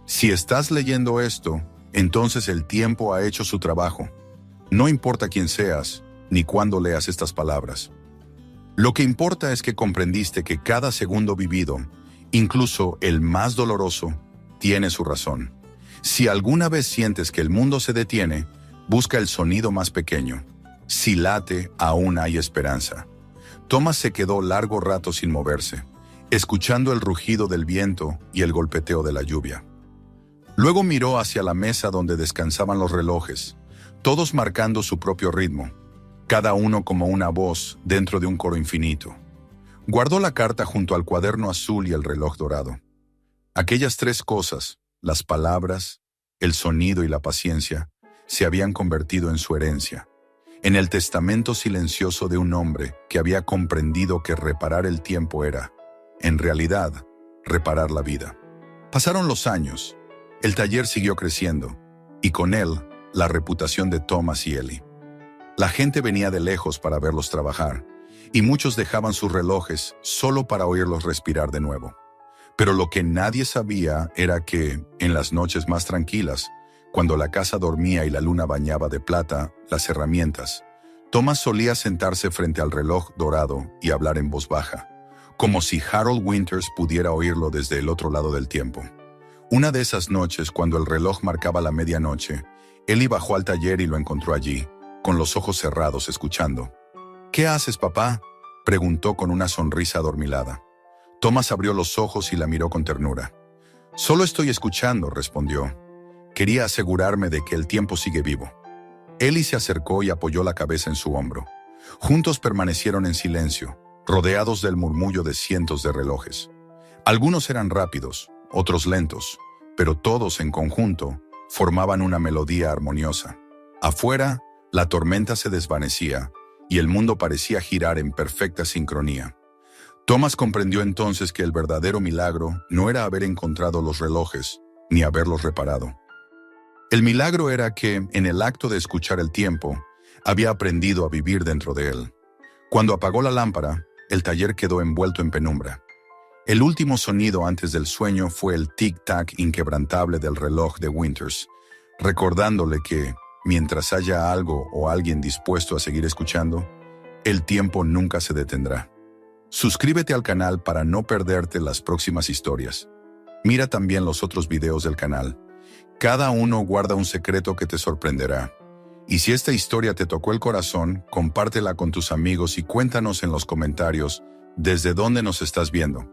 «Si estás leyendo esto, entonces el tiempo ha hecho su trabajo. No importa quién seas, ni cuándo leas estas palabras. Lo que importa es que comprendiste que cada segundo vivido, incluso el más doloroso, tiene su razón. Si alguna vez sientes que el mundo se detiene, busca el sonido más pequeño. Si late, aún hay esperanza». Thomas se quedó largo rato sin moverse, escuchando el rugido del viento y el golpeteo de la lluvia. Luego miró hacia la mesa donde descansaban los relojes, todos marcando su propio ritmo, cada uno como una voz dentro de un coro infinito. Guardó la carta junto al cuaderno azul y el reloj dorado. Aquellas tres cosas, las palabras, el sonido y la paciencia, se habían convertido en su herencia, en el testamento silencioso de un hombre que había comprendido que reparar el tiempo era, en realidad, reparar la vida. Pasaron los años, el taller siguió creciendo, y con él, la reputación de Thomas y Ellie. La gente venía de lejos para verlos trabajar, y muchos dejaban sus relojes solo para oírlos respirar de nuevo. Pero lo que nadie sabía era que, en las noches más tranquilas, cuando la casa dormía y la luna bañaba de plata las herramientas, Thomas solía sentarse frente al reloj dorado y hablar en voz baja, como si Harold Winters pudiera oírlo desde el otro lado del tiempo. Una de esas noches, cuando el reloj marcaba la medianoche, Ellie bajó al taller y lo encontró allí, con los ojos cerrados, escuchando. «¿Qué haces, papá?», preguntó con una sonrisa adormilada. Thomas abrió los ojos y la miró con ternura. «Solo estoy escuchando», respondió. «Quería asegurarme de que el tiempo sigue vivo». Ellie se acercó y apoyó la cabeza en su hombro. Juntos permanecieron en silencio, rodeados del murmullo de cientos de relojes. Algunos eran rápidos, otros lentos, pero todos en conjunto formaban una melodía armoniosa. Afuera, la tormenta se desvanecía y el mundo parecía girar en perfecta sincronía. Thomas comprendió entonces que el verdadero milagro no era haber encontrado los relojes, ni haberlos reparado. El milagro era que, en el acto de escuchar el tiempo, había aprendido a vivir dentro de él. Cuando apagó la lámpara, el taller quedó envuelto en penumbra. El último sonido antes del sueño fue el tic-tac inquebrantable del reloj de Winters, recordándole que, mientras haya algo o alguien dispuesto a seguir escuchando, el tiempo nunca se detendrá. Suscríbete al canal para no perderte las próximas historias. Mira también los otros videos del canal. Cada uno guarda un secreto que te sorprenderá. Y si esta historia te tocó el corazón, compártela con tus amigos y cuéntanos en los comentarios desde dónde nos estás viendo.